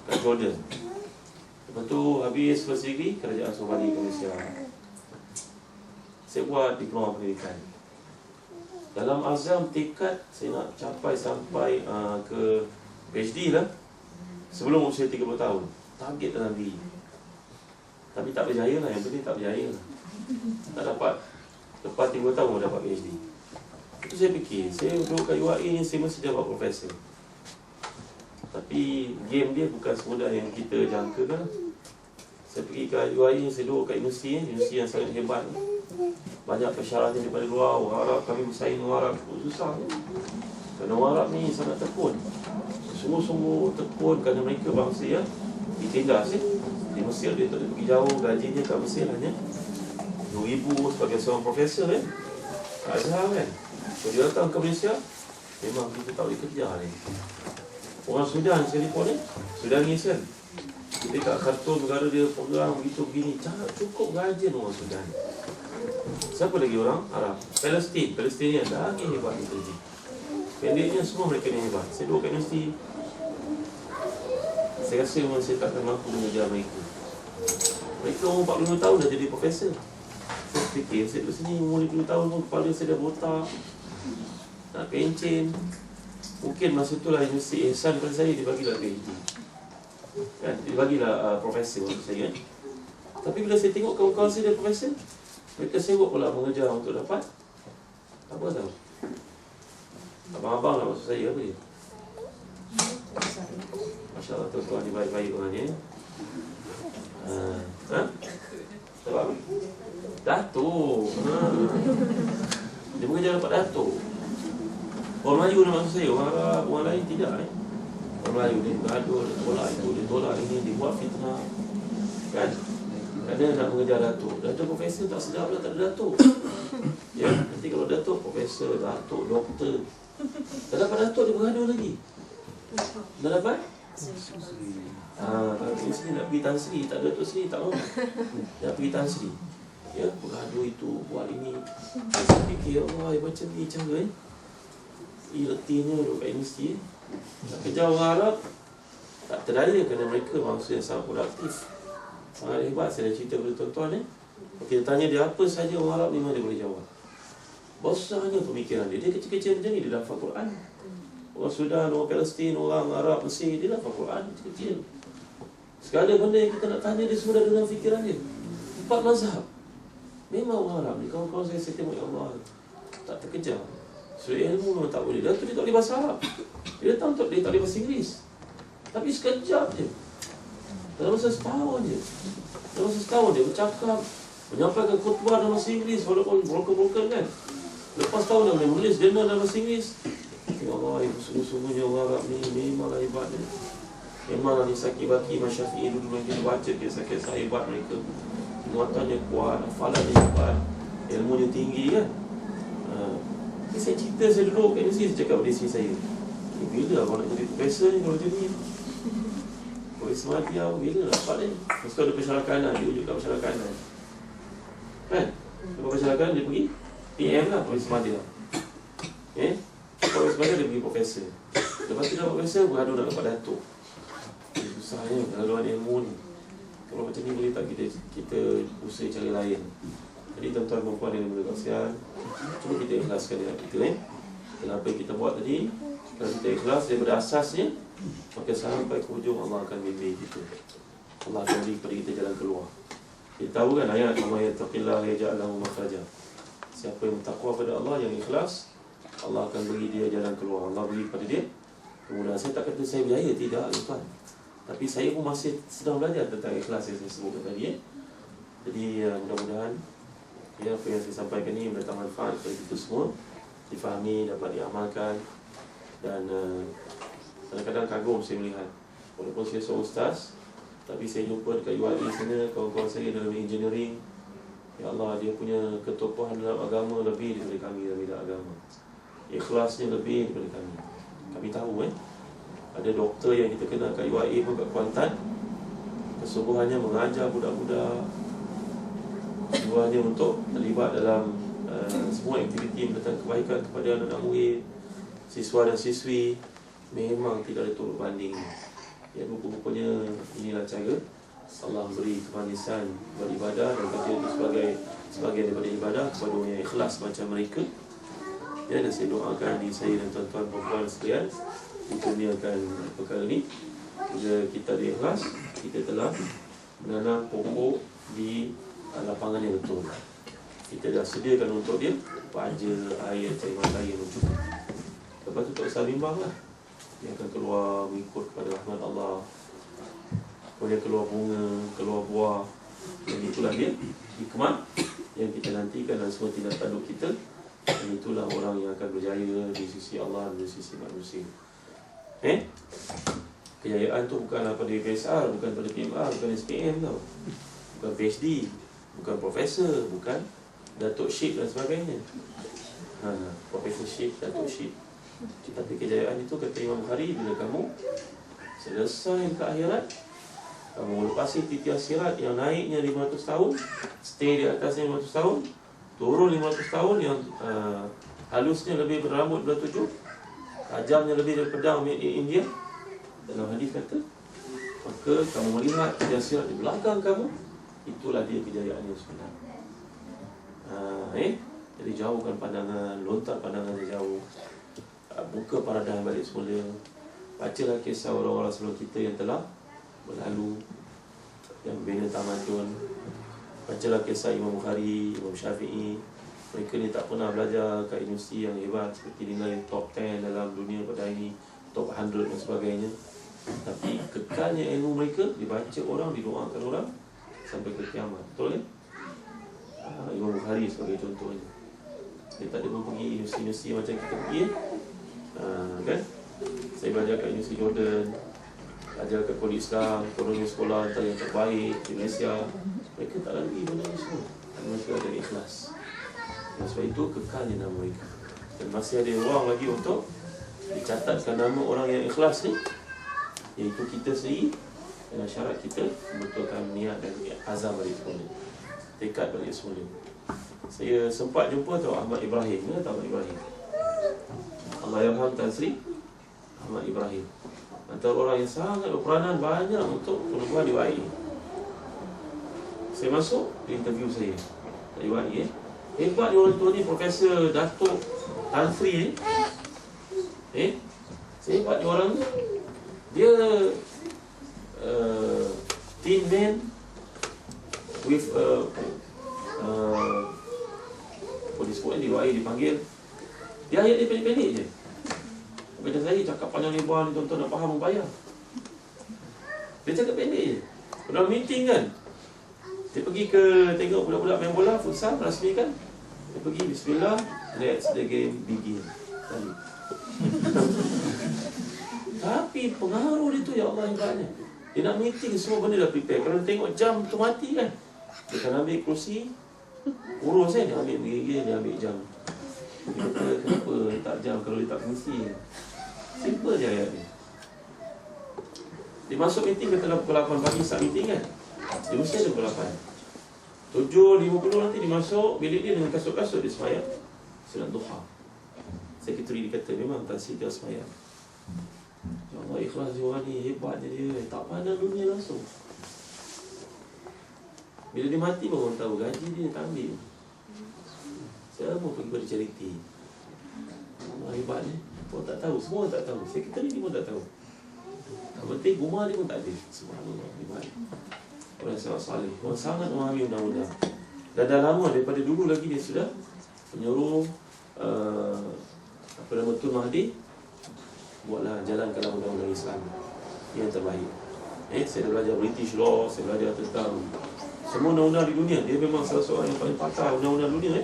kat Jordan. Lepas tu habis first degree, kerajaan Somali ke Malaysia. Saya buat diploma pendidikan. Dalam azam tekad saya nak capai sampai ke PhD lah sebelum usia 30 tahun. Target dalam diri. Tapi tak berjaya lah, yang penting tak berjaya lah. Tak dapat. Lepas 30 tahun dapat PhD. Itu saya fikir, saya duduk kat UAE ni, saya mesti dapat profesor. Tapi game dia bukan semudah yang kita jangkakan. Saya pergi ke UAE, saya duduk kat universiti yang sangat hebat. Banyak persyaratan daripada luar, orang Arab, kami bersaing dengan orang Arab, susah. Kerana orang Arab ni sangat tekun. Sungguh-sungguh tekun kerana mereka bangsa yang ditindas. Di Mesir dia tak boleh pergi jauh, gajinya kat Mesir hanya RM2,000 sebagai seorang profesor Azhar kan. So dia datang ke Malaysia, memang kita tak boleh kerja ni. Orang Sudan sekalipun Sudanis kan, kita kat Khartoum, negara dia perang begitu begini, tak cukup gaji orang Sudan. Siapa lagi orang Arab? Palestinian lagi hebat di kerja. Pendeknya semua mereka ni hebat. Saya duduk kat universiti, saya rasa memang saya takkan mampu mengejar mereka. Mereka umur 45 tahun dah jadi profesor. Saya fikir, saya duduk sini umur 50 tahun pun kepala saya dah botak, nak pencen. Mungkin masa itulah universiti ihsan pada saya, dia bagilah PhD kan, dia bagilah profesor untuk saya kan. Tapi bila saya tengok kawan-kawan saya dia profesor, mereka sibuk pula mengejar untuk dapat apa tahu, abang-abang lah maksud saya apa dia. Masya Allah, tuan-tuan ni baik-baik orangnya. Sebab apa? Datuk. Dia mengejar dapat datuk. Orang Melayu ni maksud saya, orang Arab, orang lain tidak Orang Melayu dia bergaduh, dia tolak itu, dia tolak ini, dia buat fitnah kan. Kerana nak mengejar datuk. Datuk profesor tak sedap lah, tak ada datuk. Ya, nanti kalau datuk, profesor, datuk, doktor, tak dapat datuk, dia bergaduh lagi. Dah dapat? Kalau pergi sini nak pergi Tan Sri, tak ada Datuk Sri, tak mahu. Nak pergi Tan Sri. Ya, bergaduh itu, buat ini. Saya fikir, Allah, macam ni cara Iretinya duduk kat universiti nak kerja orang Arab tak terdaya kerana mereka bangsa yang sangat produktif, sangat hebat. Saya dah cerita kepada tuan-tuan kita tanya dia apa saja orang Arab, memang dia boleh jawab. Besarnya pemikiran dia. Dia kecil-kecil macam ni, dia dah hafal Quran. Orang Sudan, orang Palestin, orang Arab, Mesir, dia dah hafal Quran kecil-kecil. Segala benda yang kita nak tanya dia semua dah dalam fikiran dia. 4 mazhab. Memang orang Arab ni, kawan-kawan saya tengok, ya Allah, tak terkejar. Suri ilmu memang tak boleh. Dia tu dia tak boleh bahasa Arab. Dia datang dia tak boleh bahasa Inggeris. Tapi sekejap je. Dalam masa setahun je. Dalam masa setahun dia bercakap, menyampaikan khutbah dalam bahasa Inggeris, walaupun broken-broken kan. Lepas tahun dia boleh menulis jurnal dalam bahasa Inggeris. Ya Allah, sungguh-sungguhnya orang Arab ni memanglah hebat dia. Memanglah ni Saki-Baki, Masyafi'i dulu yang kita baca kisah-kisah hebat mereka. Penguatannya kuat, hafalannya hebat, ilmunya tinggi kan. Jadi saya cerita, saya duduk kat sini, saya cakap pada isteri saya, bila abang nak jadi profesor ni kalau macam ni? Profesor mati lah, bila nak dapat ni? Lepas tu ada persyaratan, dia ujuk kat persyaratan kan? Lepas persyaratan dia pergi PM lah, profesor mati lah. Profesor mati dia pergi profesor. Lepas tu dapat profesor, beradu nak dapat datuk. Susahnya pengalaman ilmu ni. Kalau macam ni boleh tak kita usaha cara lain. Jadi tuan-tuan dan puan yang berkasihan, cuba kita ikhlaskan dengan kita Kenapa yang kita buat tadi, kalau kita ikhlas daripada asasnya, maka sampai ke hujung Allah akan bimbing kita. Allah akan beri kepada kita jalan keluar. Kita tahu kan ayat "Wa may yattaqillah yaj'al lahu makhraja". Siapa yang bertakwa pada Allah, yang ikhlas, Allah akan beri dia jalan keluar. Allah beri kepada dia kemudahan. Saya tak kata saya berjaya, tidak tuan. Tapi saya pun masih sedang belajar tentang ikhlas yang saya sebutkan tadi Jadi mudah-mudahan apa yang saya sampaikan ini mendatang manfaat kepada kita semua, difahami, dapat diamalkan. Dan kadang-kadang kagum saya melihat, walaupun saya seorang ustaz, tapi saya jumpa dekat UAE sana, kawan-kawan saya dalam engineering, ya Allah, dia punya ketokohan dalam agama lebih daripada kami dalam bidang agama. Ikhlasnya lebih daripada kami. Kami tahu ada doktor yang kita kenal kat UAE pun, kat Kuantan, kesungguhannya mengajar budak-budak, tujuannya untuk terlibat dalam semua aktiviti mendatangkan kebaikan kepada anak-anak murid, siswa dan siswi. Memang tidak ada tolak banding. Ya, rupa-rupanya inilah cara Allah beri kemanisan beribadah, dan kerja itu sebagai daripada ibadah kepada orang yang ikhlas macam mereka. Ya, dan saya doakan diri saya dan tuan-tuan perempuan sekalian dikurniakan perkara ini. Bila kita ikhlas, kita telah menanam pokok di lapangan yang betul. Kita dah sediakan untuk dia baja, air, cairan air yang cukup. Lepas tu tak usah bimbang lah, dia akan keluar mengikut kepada rahmat Allah. Kemudian keluar bunga, keluar buah. Dan itulah dia hikmah yang kita nantikan dalam semua tindak tanduk kita. Dan itulah orang yang akan berjaya di sisi Allah dan di sisi manusia. Kejayaan tu bukan pada PSR, bukan pada PMR, bukan SPM tau, bukan PhD, bukan profesor, bukan Datuk Syed dan sebagainya. Profesor Syed, Datuk Syed. Tapi kejayaan itu, kata Imam Bukhari, bila kamu selesai ke akhirat, kamu melepasi titian sirat yang naiknya 500 tahun, stay di atasnya 500 tahun, turun 500 tahun, yang halusnya lebih berambut belah 7, tajamnya lebih dari pedang made in India. Dalam hadis kata, maka kamu melihat titian sirat di belakang kamu, itulah dia kejayaan yang sebenar. Jadi jauhkan pandangan, lontar pandangan yang jauh, buka paradigm balik semula. Bacalah kisah orang-orang sebelum kita yang telah berlalu, yang berbina tamadun. Bacalah kisah Imam Bukhari, Imam Syafi'i. Mereka ni tak pernah belajar kat universiti yang hebat seperti nilai top 10 dalam dunia pada hari ini, top 100 dan sebagainya. Tapi kekalnya ilmu mereka dibaca orang, didoakan orang sampai ke kiamat. Betul kan? Imam Bukhari sebagai contohnya, dia tak ada pun pergi universiti-universiti macam kita pergi kan? Saya belajar kat Universiti Jordan, belajar kat Kolej Islam, kolonial sekolah antara yang terbaik di Malaysia. Mereka tak lagi benda ni semua, mereka ada ikhlas. Dan sebab itu kekalnya nama mereka. Dan masih ada ruang lagi untuk dicatatkan nama orang yang ikhlas ni, iaitu kita sendiri. Dengan syarat kita membetulkan niat dan azam balik semula, tekad balik semula. Saya sempat jumpa tahu Ahmad Ibrahim. Mana tahu Ahmad Ibrahim? Allahyarham Tan Sri Ahmad Ibrahim, antara orang yang sangat berperanan banyak untuk penubuhan di UAE. Saya masuk, dia interview saya di UAE. Hebat ni orang tua ni, Profesor Datuk Tan Sri Sehebat ni orang ni. Dia thin man with polis pun di UAE dipanggil. Dia ayat dia pendek-pendek je. Macam saya cakap panjang lebar ni, tuan-tuan nak faham bayar. Dia cakap pendek je. Dalam meeting kan, dia pergi ke tengok budak-budak main bola, futsal, rasmi kan. Dia pergi, bismillah, let's the game begin. Tapi pengaruh dia tu, ya Allah, hebatnya. Dia nak meeting, semua benda dah prepare. Kalau dia tengok jam tu mati kan, dia akan ambil kerusi, urus kan, dia ambil gigi, dia ambil jam. Dia kata, kenapa tak jam kalau dia tak fungsi? Simple je ayat ni. Dia masuk meeting kata pukul 8 pagi start meeting kan. Dia mesti ada pukul 8. 7.50 nanti dia masuk bilik dia dengan kasut-kasut dia semayang sunat duha. Sekretari dia kata memang tak sida semayang. Ya Allah, ikhlas dia orang ni, hebatnya dia. Tak pandang dunia langsung. Bila dia mati baru orang tahu gaji dia tak ambil. Semua pergi pada charity. Allah hebatnya. Orang tak tahu, semua orang tak tahu. Sekretari ni pun tak tahu. Yang penting rumah dia pun tak ada. Subhanallah, hebat. Orang sangat salih. Orang sangat memahami undang-undang. Dan dah lama daripada dulu lagi dia sudah menyuruh Tun Mahdi buatlah jalankanlah undang-undang Islam yang terbaik. Saya dah belajar British law, saya belajar tentang semua undang-undang di dunia. Dia memang salah seorang yang paling pakar undang-undang dunia.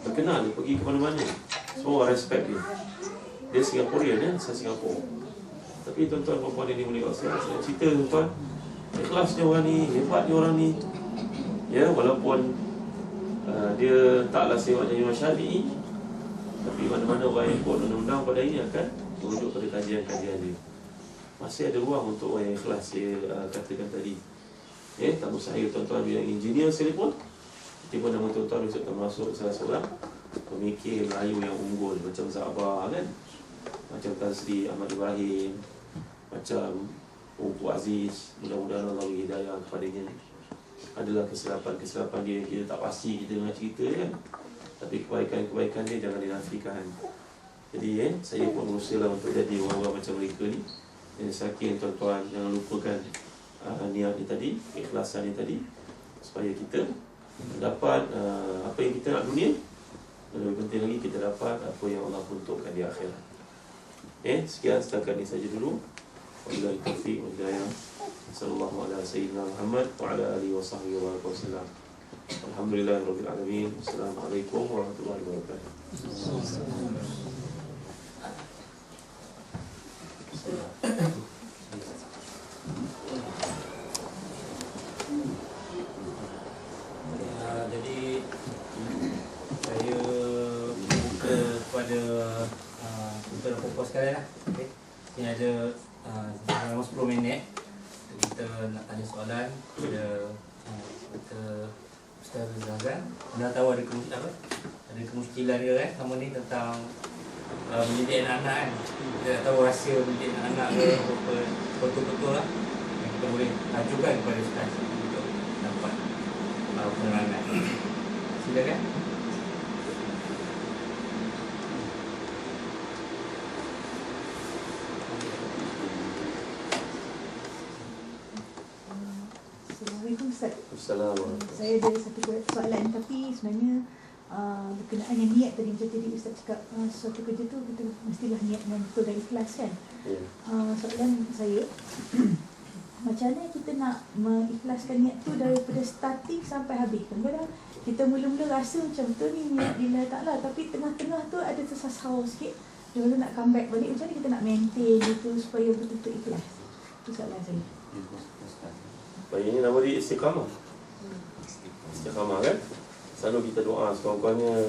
Terkenal, dia pergi ke mana-mana. Semua respect dia. Dia Singaporean kan, saya Singapura. Tapi tuan-tuan perempuan ini boleh saya cerita tuan, ikhlasnya orang ni, hebatnya orang ni. Ya, walaupun dia taklah sewaknya Imam Syafi'i, tapi mana-mana orang yang buat undang-undang pada ini akan merujuk pada kajian-kajian dia. Masih ada ruang untuk orang yang ikhlas, saya katakan tadi. Tak mustahil tuan-tuan yang engineer sekalipun, tiba nama tuan-tuan besok termasuk salah seorang pemikir Melayu yang unggul, macam Zabah kan, macam Tan Sri Ahmad Ibrahim, macam Ungku Aziz. Mudah-mudahan Allah beri hidayah kepadanya. Adalah kesilapan-kesilapan dia, kita tak pasti kita dengar cerita kan, tapi kebaikan-kebaikan dia jangan dinafikan. Jadi saya pun berusaha untuk jadi orang-orang macam mereka ni. Yang saking tuan-tuan jangan lupakan niat ni tadi, ikhlasan ni tadi, supaya kita dapat apa yang kita nak dunia, dan lebih penting lagi kita dapat apa yang Allah untukkan di akhirat. Sekian setakat ni saja dulu. Wabillahi taufiq wal hidayah. Sallallahu ala sayyidina Muhammad wa ala alihi wa sahbihi wa sallam. Alhamdulillahirabbil alamin. Assalamualaikum warahmatullahi wabarakatuh. Jadi saya buka kepada tuan-tuan dan puan-puan sekalian lah. Okay. Ini ada dalam 10 minit kita nak tanya soalan kepada Ustaz Zazan. Anda tahu ada kemusykilan dia kan, sama ni tentang mendidik anak-anak kan. Kita tak tahu rahsia mendidik anak-anak ke betul-betul lah, yang kita boleh ajukan kepada Ustaz untuk dapat penerangan. Silakan. Assalamualaikum Ustaz. Assalamualaikum. Saya ada satu soalan, tapi sebenarnya berkenaan dengan niat tadi, macam tadi Ustaz cakap, suatu kerja tu kita mestilah niat yang betul dan ikhlas kan. Soalan saya macam mana kita nak mengikhlaskan niat tu daripada starting sampai habis. Kadang-kadang kita mula-mula rasa macam betul ni niat lillahi ta'ala, tapi tengah-tengah tu ada tersasar sikit. Lepas tu nak come back balik, macam mana kita nak maintain itu supaya betul-betul ikhlas. Itu soalan saya. Baik, ini nama dia istiqamah. Istiqamah kan? Selalu kita doa sekurang-kurangnya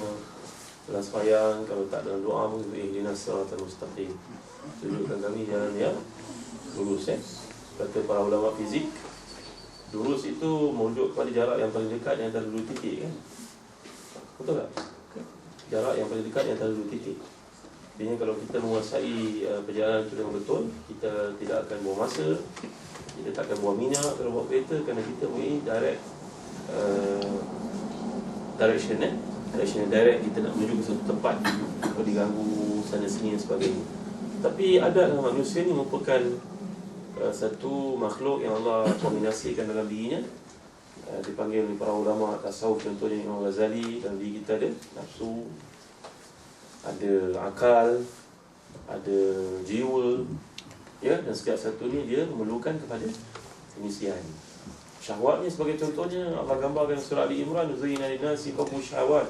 dalam sembahyang, kalau tak dalam doa pun ihdinas siratal mustaqim. Tunjukkan kami jalan yang lurus Kata para ulama fizik, lurus itu merujuk kepada jarak yang paling dekat yang antara dua titik kan? Betul tak? Jarak yang paling dekat yang antara dua titik. Artinya kalau kita menguasai perjalanan itu dengan betul, kita tidak akan buang masa, kita tak akan buang minyak kalau buat kereta, kerana kita punya direct direction yang direct, kita nak menuju ke satu tempat, kalau diganggu sana sini dan sebagainya. Tapi adat dalam manusia ni merupakan satu makhluk yang Allah kombinasikan dalam dirinya. Dipanggil oleh para ulama tasawuf, contohnya Imam Ghazali, dalam diri kita ada nafsu, ada akal, ada jiwa, dan setiap satu ni dia memerlukan kepada pengisian. Syahwat ni sebagai contohnya Allah gambarkan surah Ali Imran, zayyana lin-nasi hubbu syahawat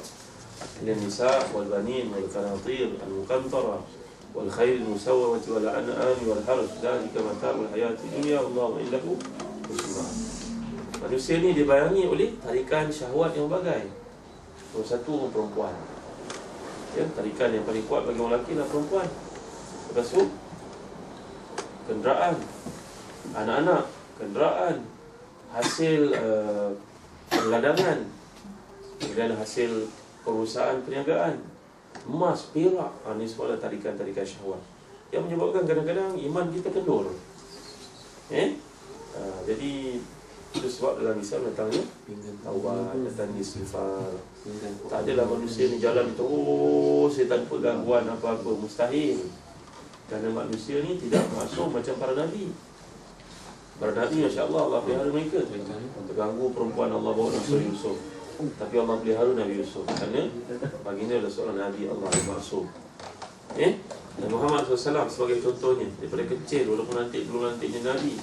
min nisa wal banin wal qanatir al muqantara wal khayl al musawwamati wal an'am wal harth, dzalika mata'ul hayati dunya wallahu indahu husnul. Manusia ni dibayangi oleh tarikan syahwat yang berbagai. Nombor satu, perempuan. Ya, tarikan yang paling kuat bagi orang lelaki adalah perempuan. Lepas tu kenderaan, anak-anak, kenderaan, hasil perladangan, kemudian hasil perusahaan perniagaan, emas, perak. Ini semua adalah tarikan-tarikan syahwat yang menyebabkan kadang-kadang iman kita kendur. Jadi itu sebab dalam Islam datangnya taubat, datangnya istighfar. Tak adalah manusia ni jalan terus tanpa gangguan apa-apa, mustahil. Kerana manusia ni tidak masuk macam para nabi. Para nabi, masya-Allah, Allah pelihara mereka. Terganggu perempuan, Allah bawa Nabi Yusuf. Tapi Allah pelihara Nabi Yusuf kerana baginda adalah seorang nabi Allah yang maksum. Dan Muhammad SAW sebagai contohnya, daripada kecil walaupun belum nantinya nabi,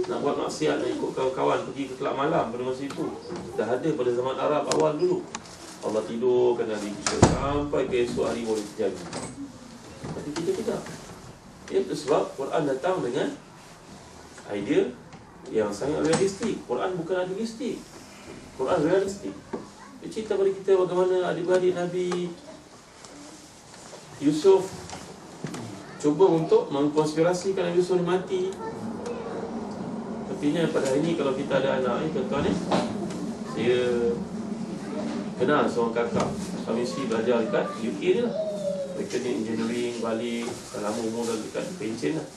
nak buat maksiat, nak ikut kawan-kawan pergi ke kelab malam pada masa itu dah ada pada zaman Arab awal dulu. Allah tidurkan Nabi kita sampai ke esok hari boleh terjadi. Tapi kita tidak. Itu sebab Quran datang dengan idea yang sangat realistik. Quran bukan idealistik, Quran realistik. Dia cerita pada kita bagaimana adik-beradik Nabi Yusuf cuba untuk mengkonspirasikan Nabi Yusuf mati. Artinya pada hari ini kalau kita ada anak ni, tuan-tuan ni, saya kenal seorang kakak, suami isteri belajar dekat UK ni lah. Mereka ni engineering, balik, dah lama umur dah dekat pencen lah.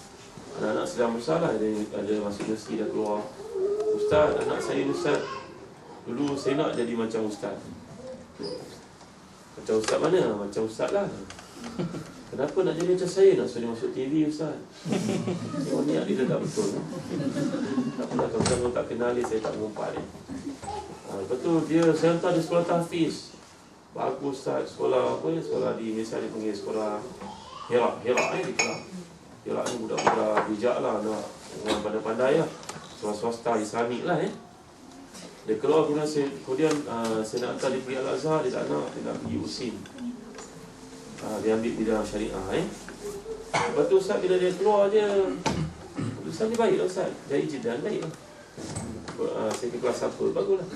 Anak-anak sedang besar lah, ada masuk universiti dah keluar. Ustaz, anak saya ni Ustaz, dulu saya nak jadi macam Ustaz. Macam Ustaz mana? Macam Ustaz lah. Kenapa nak jadi macam saya? Nak suruh dia masuk TV Ustaz. Oh, niat dia tak betul. Tak pernah kalau tak kenal dia, saya tak mengumpat dia. Lepas tu saya hantar di sekolah tahfiz. Bagus Ustaz, sekolah apa ni? Sekolah di Malaysia dia panggil sekolah Hira di Kelang. Hira ni budak-budak bijak lah, nak orang pandai-pandai lah. Sekolah swasta Islamik lah Dia keluar kemudian saya nak hantar dia pergi Al-Azhar, dia tak nak, dia nak pergi USIN. Dia ambil bidang syariah Lepas tu Ustaz bila dia keluar je, Ustaz ni baik lah Ustaz, jadi jidan baik lah. Saya ke kelas apa, bagus lah.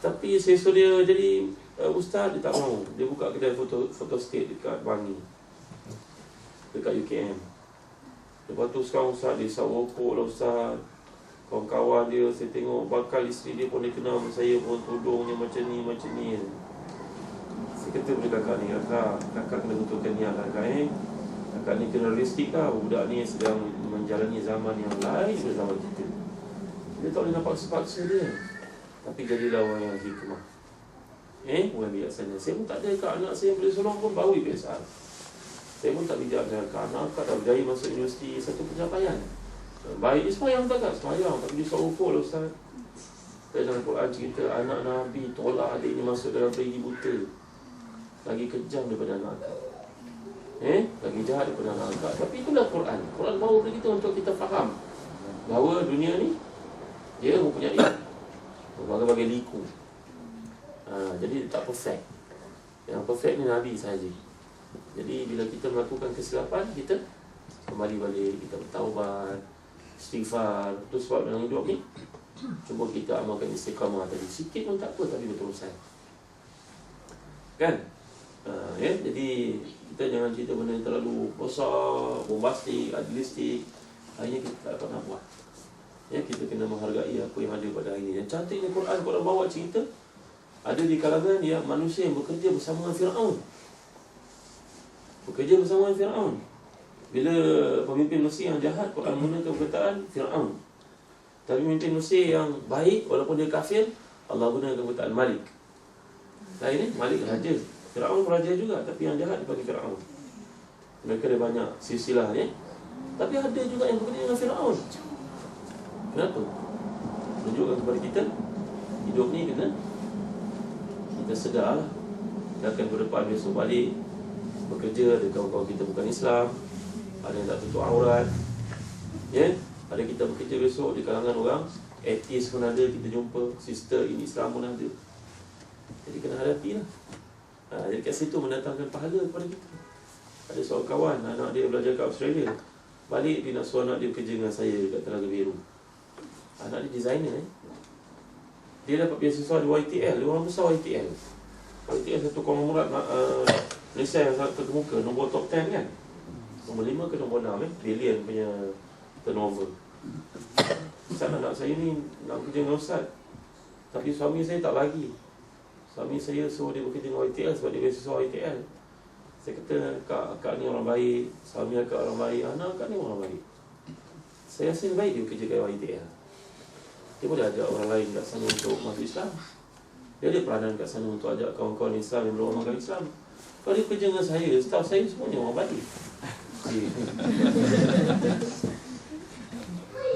Tapi saya suruh dia jadi Ustaz, dia tak mau. Dia buka kedai photostat dekat Bangi, dekat UKM. Lepas tu sekarang Ustaz dia isap rokok lah Ustaz. Kawan-kawan dia, saya tengok bakal isteri dia pun dia kenal saya pun tudungnya macam ni. Saya kata pada kakak ni, kakak kena betulkan niat kakak kakak ni kena realistik lah. Budak ni sedang menjalani zaman yang lain daripada zaman kita. Dia tak boleh nak paksa-paksa dia. Tapi jadilah orang yang hikmah, orang bijaksana. Saya pun tak ada kat anak saya yang boleh solong pun baru biasa. Saya pun tak bijak dengan kat anak kat dah berjaya masuk universiti, satu pencapaian. Baik dia semayang tak kat? Semayang, tapi dia suruh rokok lah Ustaz. Dalam Quran cerita anak Nabi tolak adiknya masuk dalam perigi buta. Lagi kejam daripada anak akak, lagi jahat daripada anak akak. Tapi itulah Quran. Quran bawa kepada kita untuk kita faham bahawa dunia ni dia mempunyai berbagai-bagai liku. Jadi tak perfect. Yang perfect ni Nabi sahaja. Jadi bila kita melakukan kesilapan, kita kembali balik, kita bertaubat, istighfar. Itu sebab dalam hidup ni cuba kita amalkan istiqamah tadi. Sikit pun tak apa, tapi berterusan. Kan? Jadi kita jangan cerita benda yang terlalu besar, bombastik, idealistik. Akhirnya kita tak akan nak buat. Kita kena menghargai apa yang ada pada hari ini. Yang cantiknya Quran bawa cerita ada di kalangan yang manusia yang bekerja bersama dengan Fir'aun. Bila pemimpin Mesir yang jahat, Quran menggunakan perkataan Fir'aun. Tapi pemimpin Mesir yang baik, walaupun dia kafir, Allah gunakan perkataan Malik. Lain Malik raja. Fir'aun raja juga, tapi yang jahat dipanggil Fir'aun. Mereka ada banyak silsilah tapi ada juga yang bekerja dengan Fir'aun. Kenapa? Tunjukkan kepada kita hidup ni kena kita sedar lah. Kita akan berdepan besok balik bekerja, ada kawan-kawan kita bukan Islam, ada yang tak tutup aurat, ada kita bekerja besok di kalangan orang atheist pun ada, kita jumpa sister ini Islam pun ada. Jadi kena hadapi lah. Jadi kat situ mendatangkan pahala kepada kita. Ada seorang kawan, anak dia belajar kat Australia, balik dia nak suruh anak dia kerja dengan saya dekat Telaga Biru. Anak dia designer Dia dapat beasiswa di YTL. Dia orang besar YTL satu konglomerat Malaysia yang sangat terkemuka, nombor top 10 kan. Nombor 5 ke nombor 6 billion punya turnover. Ustaz, anak saya ni nak kerja dengan Ustaz, tapi suami saya tak bagi. Suami saya suruh dia bekerja dengan YTL sebab dia beasiswa YTL. Saya kata, akak ni orang baik, suami akak orang baik, anak akak ni orang baik. Saya rasa baik dia bekerja dengan YTL. Dia boleh ajak orang lain kat sana untuk masuk Islam. Dia ada peranan kat sana untuk ajak kawan-kawan Islam yang belum amalkan Islam. Kalau dia kerja dengan saya, staff saya semuanya orang baik.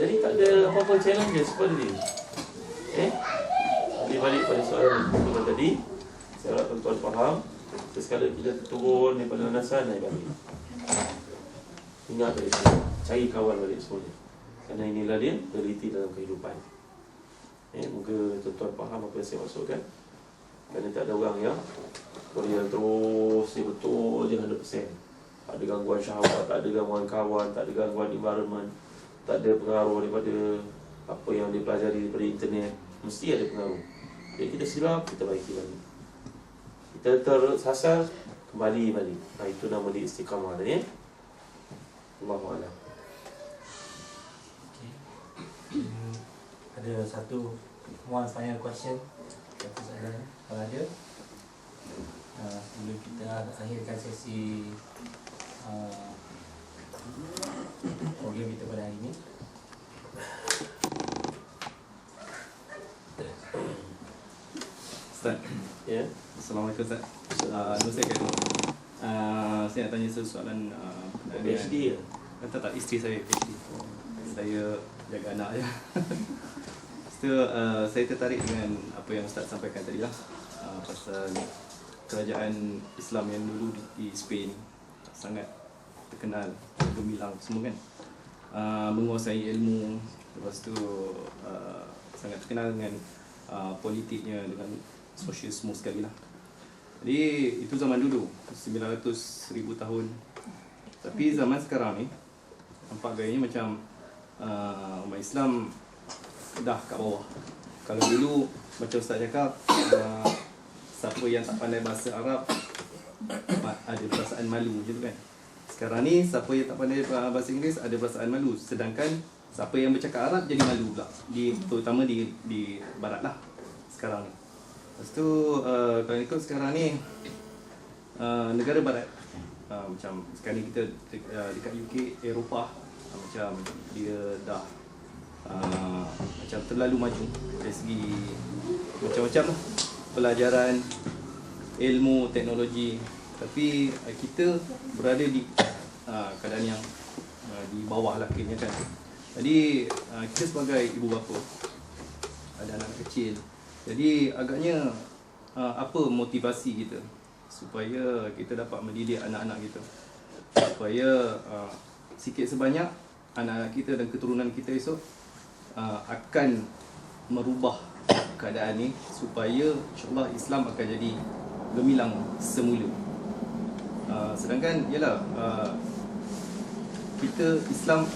Jadi tak ada apa-apa challenges pada dia. Jadi balik pada soalan tadi, saya harap tuan-tuan faham. Sekali kita turun daripada landasan, naik balik. Ingat dari sini, cari kawan balik semuanya. Kerana inilah dia realiti dalam kehidupan. Moga tuan-tuan faham apa yang saya maksudkan. Kerana tak ada orang yang boleh terus betul je 100%. Tak ada gangguan syahwat, tak ada gangguan kawan, tak ada gangguan environment, tak ada pengaruh daripada apa yang dia pelajari daripada internet. Mesti ada pengaruh. Jadi kita silap, kita baiki balik. Kita tersasar, kembali balik. Itu nama dia istiqamah tadi. Allahu'alam. Ada satu one final question. Satu soalan kalau ada. Sebelum kita akhirkan sesi program kita pada hari ini. Ustaz. Ya. Assalamualaikum Ustaz. Nama saya Khairul. Saya nak tanya soalan PhD ya? Tak, isteri saya PhD. Saya jaga anak je. So, saya tertarik dengan apa yang Ustaz sampaikan tadi lah, pasal kerajaan Islam yang dulu di Spain sangat terkenal, gemilang semua kan, menguasai ilmu, lepas tu sangat terkenal dengan politiknya, dengan sosialisme sekali lah. Jadi itu zaman dulu, 900,000 tahun. Tapi zaman sekarang ni nampak gayanya macam umat Islam dah kat bawah. Kalau dulu macam Ustaz cakap, siapa yang tak pandai bahasa Arab ada perasaan malu macam tu kan. Sekarang ni siapa yang tak pandai bahasa Inggeris ada perasaan malu, sedangkan siapa yang bercakap Arab jadi malu pula, terutama di barat lah sekarang ni. Lepas tu kalau ikut sekarang ni negara barat, macam sekarang ni kita dekat UK, Eropah, macam dia dah macam terlalu maju dari segi macam-macam lah, pelajaran, ilmu, teknologi. Tapi kita berada di keadaan yang di bawah lah kira kan. Jadi kita sebagai ibu bapa, ada anak kecil, jadi agaknya apa motivasi kita supaya kita dapat mendidik anak-anak kita, supaya sikit sebanyak anak-anak kita dan keturunan kita esok akan merubah keadaan ni, supaya insyaAllah Islam akan jadi gemilang semula. Sedangkan ialah kita Islam,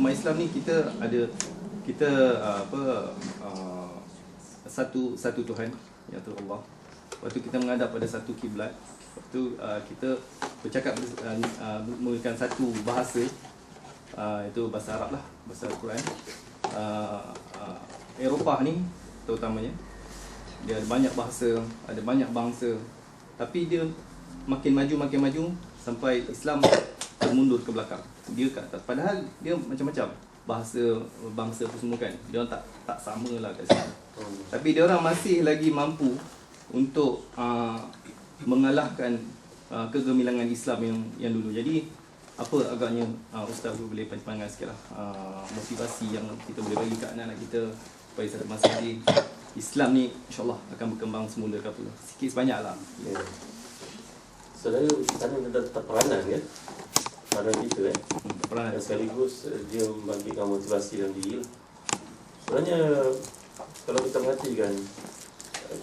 umat Islam ni kita ada satu Tuhan, iaitu Allah. Lepas tu kita menghadap pada satu kiblat. Lepas tu kita bercakap menggunakan satu bahasa, itu bahasa Arab lah, bahasa Al-Quran. Eropah ni terutamanya, dia ada banyak bahasa, ada banyak bangsa, tapi dia makin maju sampai Islam termundur ke belakang. Dia kat atas, padahal dia macam-macam bahasa, bangsa apa semua kan, dia orang tak sama lah kat sini. Tapi dia orang masih lagi mampu untuk mengalahkan kegemilangan Islam yang dulu. Jadi apa agaknya Ustaz boleh pandangan sikit lah, motivasi yang kita boleh bagi kat anak-anak kita supaya satu masa nanti Islam ni insyaAllah akan berkembang semula ke apa, sikit sebanyak lah. Sebenarnya sana tetap peranan kan, peranan kita Peranan. dan sekaligus dia membangkitkan motivasi dalam diri lah. Sebenarnya kalau kita perhatikan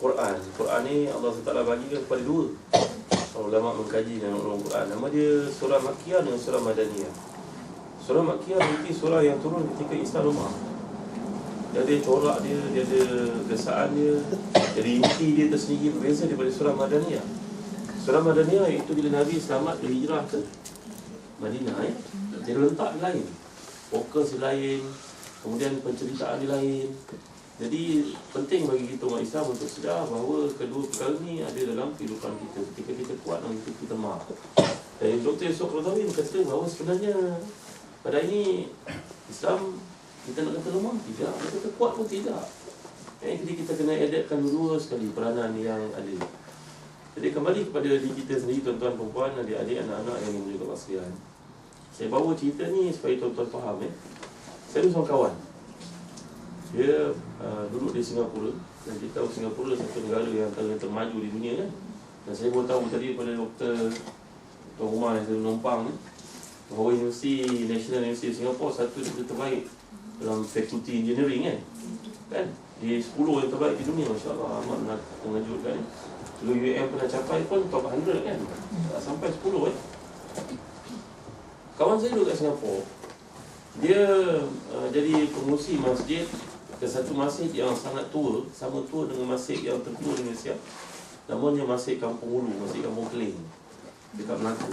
Quran ni Allah SWT bagikan kepada dua. Ulama mengkaji dan ulama Quran, nama dia surah Makkiyah dengan surah Madaniyah. Surah Makkiyah berarti surah yang turun ketika Islam lemah. Dia ada corak dia ada gesaan dia, jadi inti dia tersendiri berbeza daripada surah Madaniyah. Seorang Madaniyah itu bila Nabi selamat berhijrah ke Madinah, dia letak dia lain, fokus dia lain, kemudian penceritaan dia lain. Jadi penting bagi kita umat Islam untuk sedar bahawa kedua perkara ni ada dalam kehidupan kita. Ketika kita kuat dan kita lemah. Dan Dr. Yusof Radhawi berkata bahawa sebenarnya pada ini Islam kita nak kata lemah? Tidak. Nak kata kuat pun tidak. Jadi kita kena adaptkan dua sekali peranan yang ada. Jadi kembali kepada diri kita sendiri, tuan-tuan, perempuan, adik-adik, anak-anak yang dimuliakan Allah sekalian. Saya bawa cerita ni supaya tuan-tuan faham. Saya ada seorang kawan. Dia duduk di Singapura. Dan kita tahu Singapura satu negara yang termaju di dunia kan. Dan saya baru tahu tadi pada Dr. Umar yang saya menumpang ni, bahawa Universiti National University Singapore satu yang terbaik dalam fakulti engineering kan. Di 10 yang terbaik di dunia, Masya Allah, amat mengejutkan. Dulu UM pernah capai pun top 100 kan. Tak sampai 10 Kawan saya duduk kat Singapura. Dia jadi pengurusi masjid ke satu masjid yang sangat tua, sama tua dengan masjid yang tertua di Malaysia. Namanya Masjid Kampung Ulu, Masjid Kampung Keling, dekat Melaka.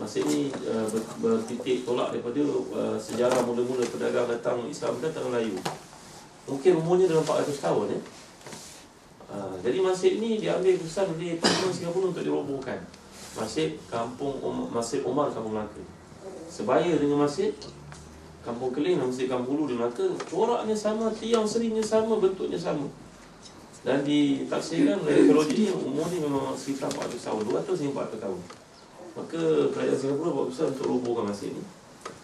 Masjid ni bertitik tolak daripada sejarah mula-mula pedagang datang Islam datang Melayu. Mungkin umurnya dalam 400 tahun jadi masjid ni diambil keputusan oleh Parlimen Singapura untuk dirobohkan. Masjid Masjid Omar Kampung Melaka. Sebaya dengan Masjid Kampung Keling dan Masjid Kampung Ulu di Melaka, coraknya sama, tiang seringnya sama, bentuknya sama. Dan ditafsirkan oleh arkeologi ni umur ni memang sekitar 400 tahun, 200 hingga 400 tahun. Maka kerajaan Singapura buat keputusan untuk robohkan masjid ni.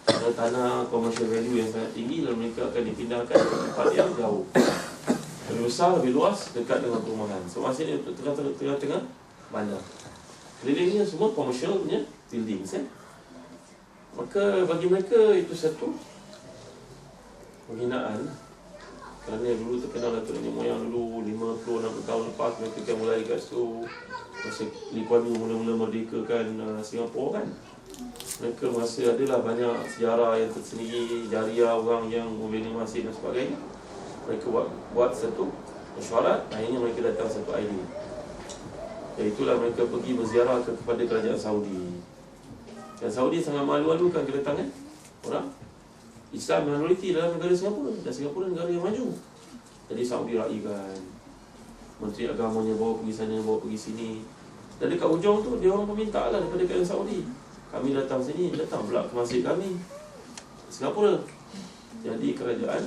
Ada tanah commercial value yang sangat tinggi dan mereka akan dipindahkan ke tempat yang jauh, lebih besar, lebih luas, dekat dengan perumahan. So masjid ni untuk tengah-tengah bandar. Kelilingnya semua commercial punya buildings Maka bagi mereka itu satu penghinaan. Kerana dulu terkenal Datuk Nenek Moyang dulu 50-60 tahun lepas mereka kan mulai kat situ. Masa Lee Kuan Yew mula-mula merdekakan Singapura kan. Mereka masa adalah banyak sejarah yang tersendiri, jariah orang yang membina masjid dan sebagainya. Mereka buat satu mesyuarat, akhirnya mereka datang satu idea. Iaitulah mereka pergi berziarah kepada kerajaan Saudi. Dan Saudi sangat malu-malukan kedatangan orang Islam minoriti dalam negara Singapura. Dan Singapura negara yang maju. Jadi Saudi raikan, Menteri Agamanya bawa pergi sana, bawa pergi sini. Dan dekat hujung tu, dia orang pun minta lah daripada kerajaan Saudi, kami datang sini, datang pula ke masjid kami Singapura. Jadi kerajaan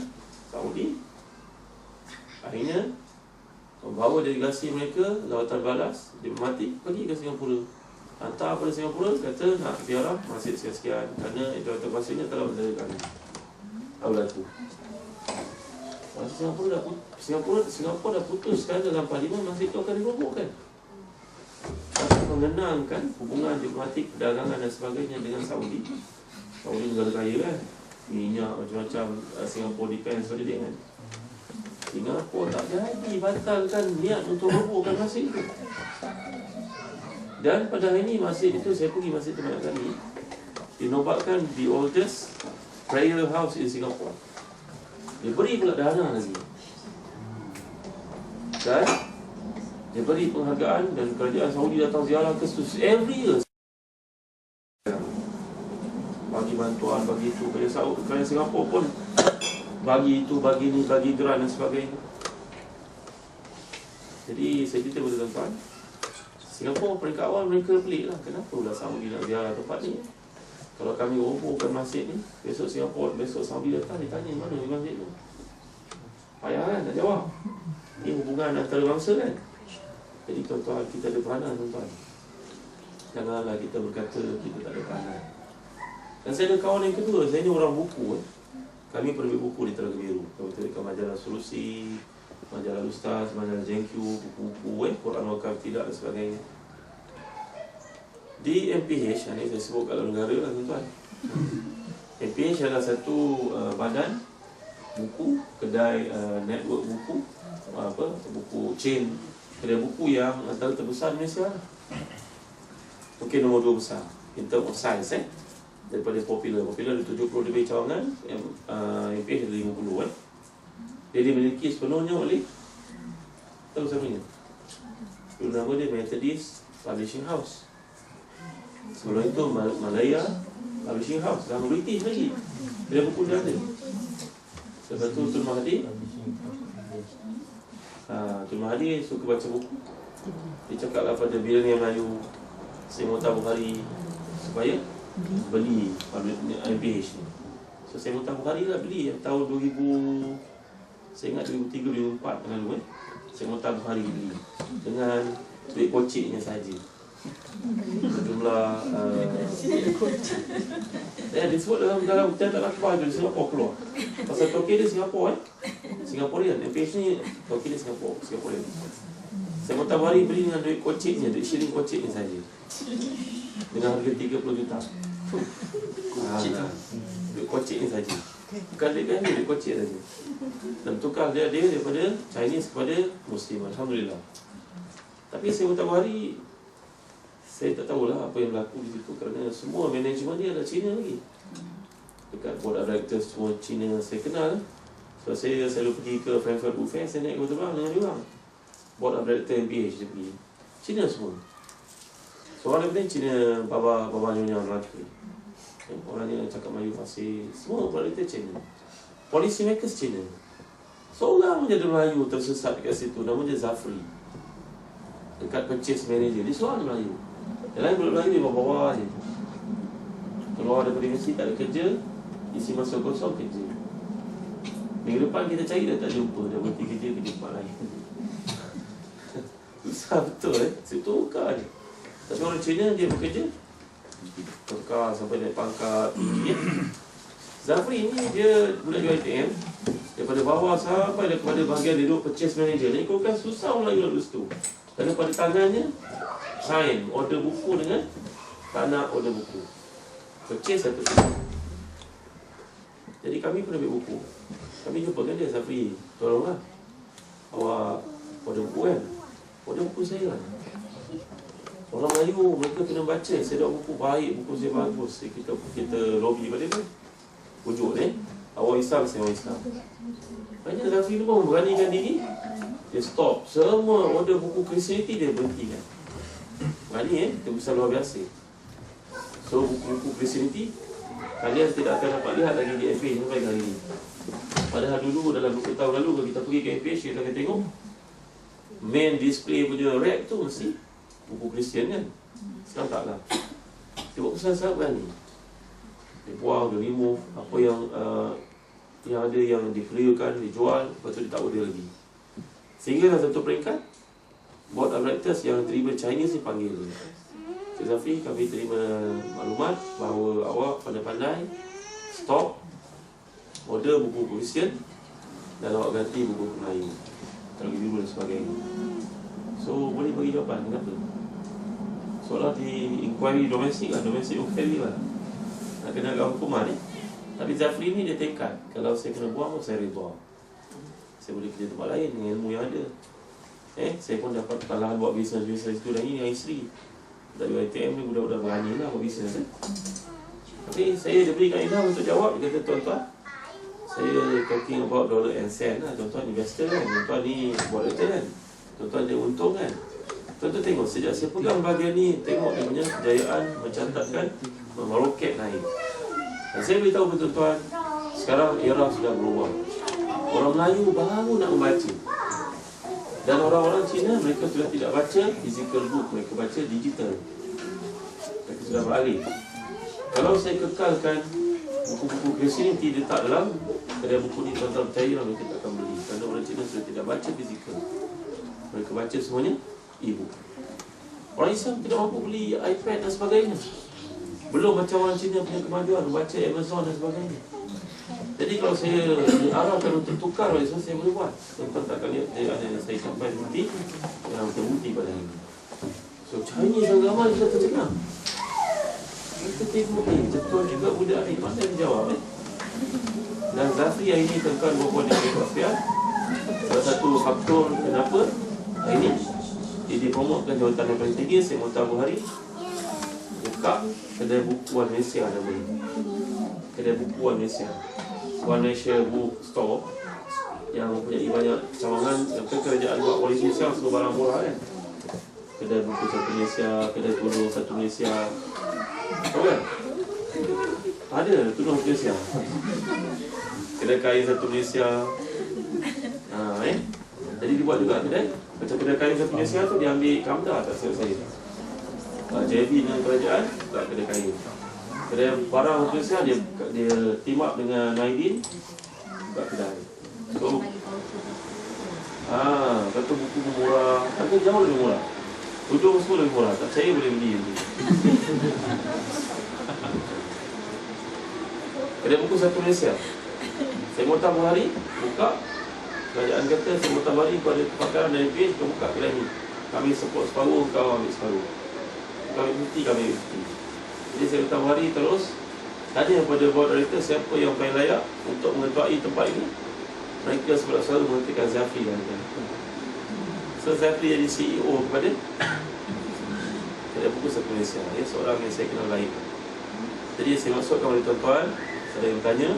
Saudi akhirnya membawa delegasi mereka, lawatan balas, diplomatik, pergi ke Singapura. Hantar pada Singapura, kata nak ziarah masjid sekian-sekian, kerana lawatan masjidnya telah menjadikan Taulah tu. Singapura dah putuskan dalam parlimen masjid tu akan dirobohkan. Mengenangkan hubungan diplomatik, perdagangan dan sebagainya dengan Saudi. Saudi negara kaya kan, minyak macam-macam, Singapore defense pada dia kan. Singapura tak jadi, batalkan niat untuk robohkan masjid itu. Dan pada hari ini masjid itu, saya pergi masjid itu banyak kali, dinobatkan the oldest prayer house in Singapore. Dia beri pula dana lagi. Dan dia beri penghargaan dan kerajaan Saudi datang ziarah ke situ every year. Bagi bantuan, bagi itu. Kerajaan Singapura pun bagi itu, bagi ini, bagi geran dan sebagainya. Jadi saya cerita kepada tuan-tuan, Singapura peringkat awal mereka pelik lah. Kenapa pula Saudi nak ziarah tempat ni? Kalau kami robohkan masjid ni, besok Singapura, besok Saudi datang, dia tanya mana ni masjid tu. Payah kan nak jawab. Ini hubungan antara bangsa kan. Jadi tuan-tuan, kita ada peranan tuan-tuan. Janganlah kita berkata kita tak ada peranan. Dan saya ada kawan yang kedua, saya ni orang buku Kami penerbit buku di Telaga Biru. Kami terbitkan majalah Solusi, majalah Ustaz, majalah JenQ, buku-buku Quran Wakaf Tidak dan sebagainya. Di MPH, ini saya sebut kat dalam negara lah tuan-tuan. MPH adalah satu badan buku, kedai network buku, buku chain kedai buku yang antara terbesar di Malaysia. Mungkin nombor 2 besar in term of size daripada popular ada 70 lebih cawangan, MPH ada 50 Dia dimiliki sepenuhnya oleh, tahu siapa ni? Nama dia Methodist Publishing House. Sebelum itu Malaya Publishing House, sama British lagi. Dia buku dia ada. Lepas tu Tun Mahathir, Tun Mahathir suka baca buku. Dia cakap lah pada Billionaire Melayu Seri Mokhtar Bukhari supaya beli MPH ni. So Seri Mokhtar Bukhari lah beli tahun 2000, saya ingat 2003-2004 kan lalu Seri Mokhtar Bukhari beli dengan duit kociknya saja. Jumlah dia sebut dalam catatan akhbar tu di Singapura keluar. Pasal token dia Singapura Singaporean. MPH ni token dia Singaporean. Saya Mokhtar Bukhari beli dengan duit kociknya, duit shilling kociknya saja. Dengan harga 30 juta. Duit kociknya saja. Bukan duit kan, duit kocik saja. Dan tukar dia daripada Chinese kepada Muslim. Alhamdulillah. Tapi saya Mokhtar Bukhari, saya tak tahulah apa yang berlaku di situ kerana semua manajemen dia adalah Cina lagi. Dekat board of directors semua Cina saya kenal. So saya selalu pergi ke Frankfurt Book Fair, saya naik kapal terbang dengan dia orang. Board of director MPH dia pergi. Cina semua. Seorang daripada Cina, Baba Nyonya Melaka. Orang yang cakap Melayu fasih, semua board of director Cina. Policy makers Cina. Seorang je Melayu tersesat dekat situ, nama dia Zafri. Dekat purchase manager, dia seorang Melayu. Yang lain Melayu dia bawa-bawa je. Keluar daripada universiti tak ada kerja, isi masa kosong kerja. Minggu depan kita cari dah tak jumpa, dah berhenti kerja tempat lain. Susah betul Saya tukar je. Tapi orang Cina dia bekerja tukar sampai naik pangkat tinggi. Zafri ni dia budak UiTM. Daripada bawah sampai kepada bahagian dia duduk purchase manager. Jadi kau kan susah orang lain lalu situ. Kerana pada tangannya sign order buku dengan tak nak order buku. Purchase satu. Jadi kami pun ambil buku. Kami jumpa kan dia, Zafri, tolonglah awak order buku kan. Order buku saya lah. Orang Melayu, mereka kena baca. Saya dah buku baik, buku saya bagus. Kita lobby pada dia. Pujuk ni, awak Islam, saya orang Islam. Banyak Zafri tu pun beranikan diri. Dia stop semua order buku Christianity dia berhentikan. Berani itu besar luar biasa. So buku-buku Christianity kalian tidak akan dapat lihat lagi di MPH sampai hari ini. Padahal dulu dalam 20 tahun lalu kalau kita pergi ke MPH, kita akan tengok main display punya rack tu mesti buku Kristian kan. Sekarang tak lah. Dia buat pesan sangat berani. Dia buang, dia remove apa yang ada yang diclearkan, dijual, lepas tu dia tak order lagi. Sehingga dalam satu peringkat board of directors yang terima Chinese ni panggil dia. Cik Zafri, kami terima maklumat bahawa awak pandai-pandai stop order buku Kristian dan awak ganti buku Melayu terlebih dulu dan sebagainya. So boleh bagi jawapan kenapa? Soalan di inquiry domestik lah, domestic inquiry lah. Nak kena agak hukuman ni. Tapi Zafri ni dia tekad, kalau saya kena buang, saya redha. Saya boleh kerja tempat lain dengan ilmu yang ada. Saya pun dapat kalahan buat bisnes itu dan ini yang isteri. Dari UiTM ni budak-budak berani lah buat bisnes. Tapi saya dia beri kaedah untuk jawab. Dia kata, tuan-tuan, saya talking about dollar and cent lah. Tuan-tuan investor kan, tuan-tuan ni buat itu kan, tuan-tuan dia untung kan. Tuan-tuan tengok, sejak saya pegang bahagian ni, tengok dia punya kejayaan mencatatkan meroket naik. Dan saya beritahu kepada tuan-tuan, sekarang era sudah berubah. Orang Melayu baru nak membaca. Dan orang-orang Cina, mereka sudah tidak baca physical book, mereka baca digital. Mereka sudah beralih. Kalau saya kekalkan buku-buku Christianity letak dalam kedai buku ni, tuan-tuan percaya mereka tak akan beli. Kerana orang Cina sudah tidak baca physical. Mereka baca semuanya e-book. Orang Islam tidak mampu beli iPad dan sebagainya. Belum macam orang Cina punya kemajuan, baca Amazon dan sebagainya. Jadi kalau saya diarahkan untuk tukar oleh saya boleh buat. Tuan-tuan tak akan lihat ada saya sampai bukti yang terbukti pada hari ini. So Chinese agama sudah tercengang. Kita tengok ni, betul juga budak ni, mana dia jawab Dan Zafri hari ini tekan bahawa dia berkasihan. Salah satu faktor kenapa hari ini dia dipromotkan jawatan yang paling tinggi, Seri Mokhtar Bukhari buka kedai bukuan Malaysia namanya. Kedai bukuan Malaysia, One Malaysia Book Store, yang mempunyai banyak cawangan. Yang kerajaan buat polisi siang semua barang murah kan. kedai buku satu Malaysia, kedai tudung satu Malaysia. Tahu kan? Ada tudung satu Malaysia. Kedai kain satu Malaysia. Jadi dibuat juga kedai. Macam kedai kain satu Malaysia tu dia ambil Kamda tak silap saya. JB dengan kerajaan tak kedai kain. Kedai barang satu Malaysia dia team up dengan Naidin buat kedai. So kata buku murah, harga jauh lebih murah. Hujung semua lebih murah, tak percaya boleh beli ni. Kedai buku satu Malaysia. Saya mau tambah hari, buka. Kerajaan kata saya mau tambah hari kepada kepakaran dari PIN, kau buka kedai ni. Kami support separuh, kau ambil separuh. Kau ambil 50, kami ambil 50. Jadi saya tambah hari terus. Tanya kepada board director siapa yang paling layak untuk mengetuai tempat ini. Mereka selalu mengatakan Zafri kan. So Zafri jadi CEO kepada kedai buku satu Malaysia. Dia seorang yang saya kenal baik. Jadi saya maksudkan kepada tuan-tuan, saya yang bertanya,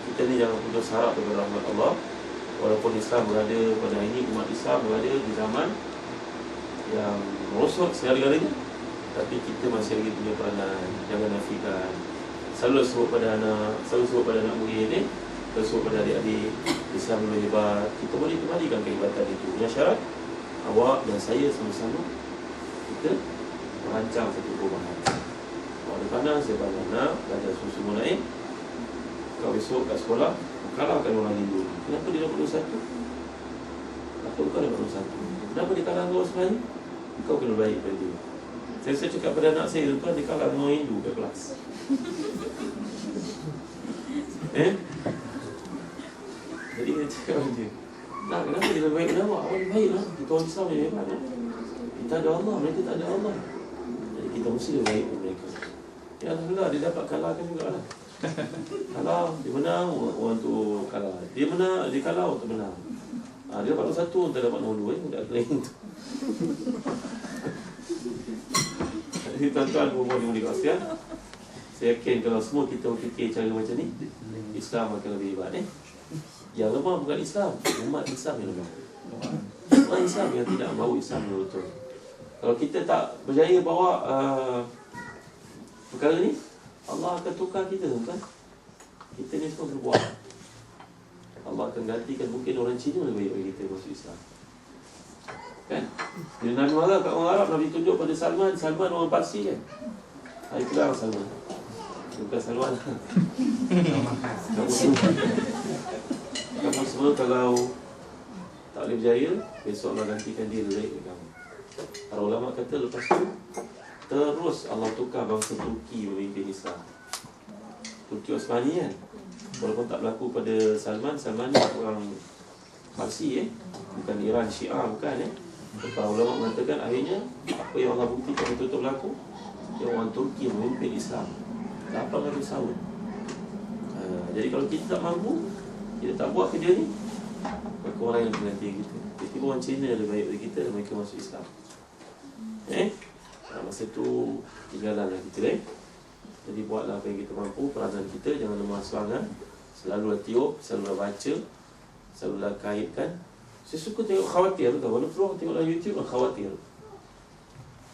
kita ni jangan putus harap kepada rahmat Allah. Walaupun Islam berada pada hari ini, umat Islam berada di zaman yang merosot segala-galanya, tapi kita masih lagi punya peranan. Jangan nafikan. Selalu sebut pada anak murid ni, sebut pada adik-adik, Islam lebih hebat. Kita boleh kembalikan kehebatan itu. Yang syarat awak dan saya sama-sama kita merancang satu perubahan. Awak ada panas, saya panas, belajar susu naik. Kau besok kat sekolah kalahkan orang Hindu. Kenapa dia dapat 21? Kenapa kau dapat 21? Kenapa dia kalah dengan orang sebenarnya? Kau kena baik pada dia. Saya cakap pada anak saya, tuan dia kalah dengan orang Hindu kat kelas. Jadi dia cakap pada dia, nak kenapa dia lebih baik dengan awak? Awak lebih baik lah. Kita orang Islam yang hebat lah. Kita ada Allah, mereka tak ada Allah. Jadi kita mesti lebih baik dengan mereka. Ya Alhamdulillah, dia dapat kalahkan juga lah. Kalah, dia menang, orang tu kalah. Dia menang, dia kalah, orang tu menang. Dia dapat nombor 1, tak dapat nombor 2. Tak kena itu. Jadi tuan-tuan, rumah di mulia kasihan. Saya yakin kalau semua kita berfikir cara macam ni, Islam akan lebih hebat. Yang lemah bukan Islam, umat Islam yang lemah. Umat Islam yang tidak mahu Islam yang betul. Kalau kita tak berjaya bawa perkara ni, Allah akan tukar kita, kan? Kita ni semua berbuat. Allah akan gantikan, mungkin orang Cina lebih baik bagi kita masuk Islam. Kan? Bila Nabi marah kat orang Arab, Nabi tunjuk pada Salman orang Parsi kan? Hari kelar Salman. Bukan Salman. Kamu semua kalau tak boleh berjaya, besok Allah gantikan dia lebih baik dari kamu. Para ulama kata lepas tu terus Allah tukar bangsa Turki memimpin Islam. Turki Osmani kan. Walaupun tak berlaku pada Salman ni orang Parsi bukan Iran Syiah, bukan Para ulama mengatakan akhirnya apa yang Allah buktikan betul-betul berlaku, yang orang Turki memimpin Islam 800 tahun. Jadi kalau kita tak mampu, kita tak buat kerja ni, maka orang yang mengganti kita. Jadi orang Cina yang lebih baik dari kita, mereka masuk Islam. Masa tu tinggalkanlah kita. Jadi buatlah apa yang kita mampu, peranan kita, jangan lemah semangat. Selalulah tiup, selalulah baca, selalulah kaitkan. Saya suka tengok khawatir tau. Walaupun orang tengoklah YouTube, khawatir.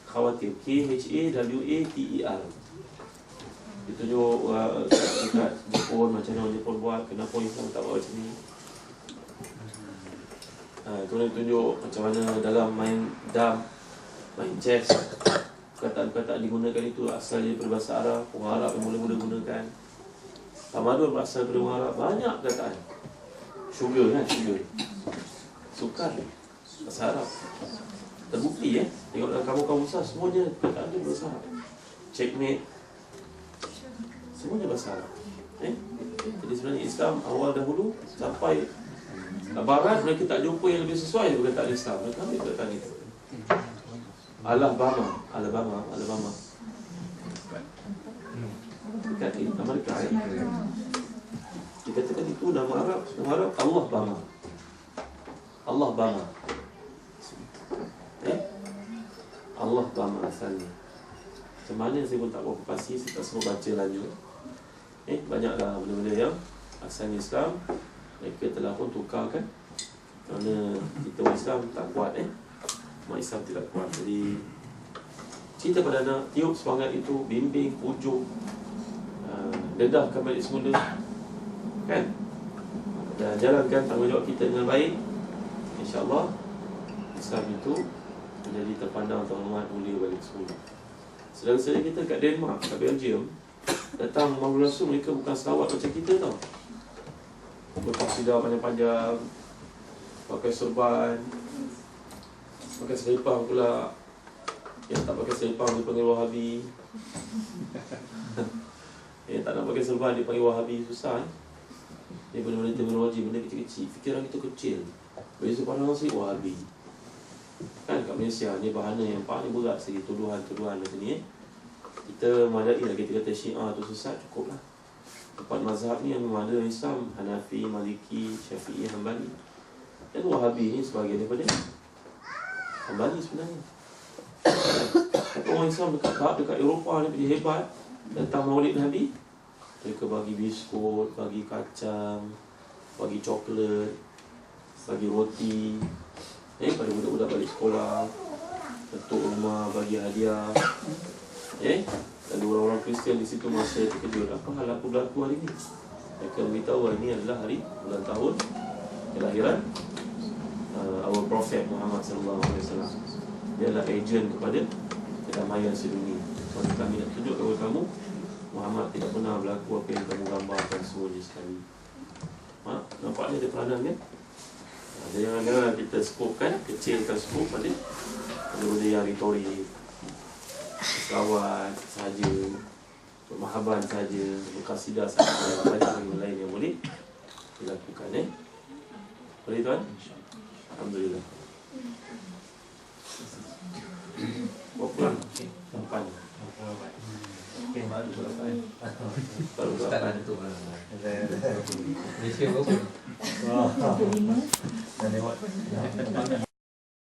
Khawatir, K-H-A-W-A-T-E-R. Dia tunjuk dekat Jepun, macam mana orang Jepun buat, kenapa Islam tak buat macam ni. Kemudian tunjuk macam mana dalam main dam, main chess, perkataan-perkataan digunakan itu asalnya daripada bahasa Arab. Orang Arab yang mula-mula gunakan. Tamadun berasal daripada orang Arab. Banyak perkataan. Sugar kan, sugar. Sukar, bahasa Arab. Terbukti tengok dalam kamu-kamu besar, semuanya perkataan dia bahasa Arab. Checkmate, semuanya bahasa Arab. Jadi sebenarnya Islam awal dahulu sampai Barat, mereka tak jumpa yang lebih sesuai dengan perkataan Islam. Mereka ambil perkataan itu. Alabama dekat Amerika dikatakan itu nama Arab Allah Bama Allah Bama asalnya. Macam mana saya pun tak berapa pasti, saya tak semua baca lanjut. Banyaklah benda-benda yang asalnya Islam mereka telah pun tukarkan kerana kita Islam tak kuat umat Islam tidak kuat. Jadi cerita pada anak, tiup semangat itu, bimbing, pujuk, dedahkan balik semula, kan? Dan jalankan tanggungjawab kita dengan baik, insya-Allah Islam itu menjadi terpandang, terhormat, mulia balik semula. Saudara-saudara kita kat Denmark, kat Belgium, datang Maulid Rasul, mereka bukan selawat macam kita tau. Berkasidah panjang-panjang, pakai serban, pakai selipang pula. Yang tak pakai selipang dia panggil Wahabi. Yang tak nak pakai serban dia panggil Wahabi. Susah. Dia benda-benda terminologi, benda kecil-kecil. Fikiran kita kecil. Biasa pandang sikit Wahabi. Kan kat Malaysia ni bahana yang paling berat sekali, tuduhan-tuduhan macam ni. Kita madai lah, kita kata Syiah tu sesat, cukup lah. Empat mazhab ni yang ada Islam, Hanafi, Maliki, Syafi'i, Hanbali. Dan Wahabi ni sebahagian daripada Hanbali sebenarnya. Orang Islam dekat Eropah ni pergi hebat, datang Maulid Nabi, mereka bagi biskut, bagi kacang, bagi coklat, bagi roti, pada budak-budak balik sekolah, ketuk rumah bagi hadiah. Lalu orang-orang Kristian di situ masa terkejut, apa hal aku berlaku hari ni? Mereka beritahu hari ni adalah hari bulan tahun kelahiran our Prophet Muhammad sallallahu alaihi wasallam. Dia adalah ejen kepada kedamaian sedunia. Maka kami nak tunjuk kepada kamu, Muhammad tidak pernah berlaku apa yang kamu gambarkan semuanya sekali. Nampaknya ada peranan kan? Jangan-jangan kita skopkan, kecilkan skop pada benda yang retorik, selawat saja, pemahaman saja, berkasidah saja, banyak yang lain yang boleh dilakukan. Boleh tuan? Alhamdulillah. Berapa? 8. Baru Ustaz 8. tu Malaysia berapa? 25. Dah lewat.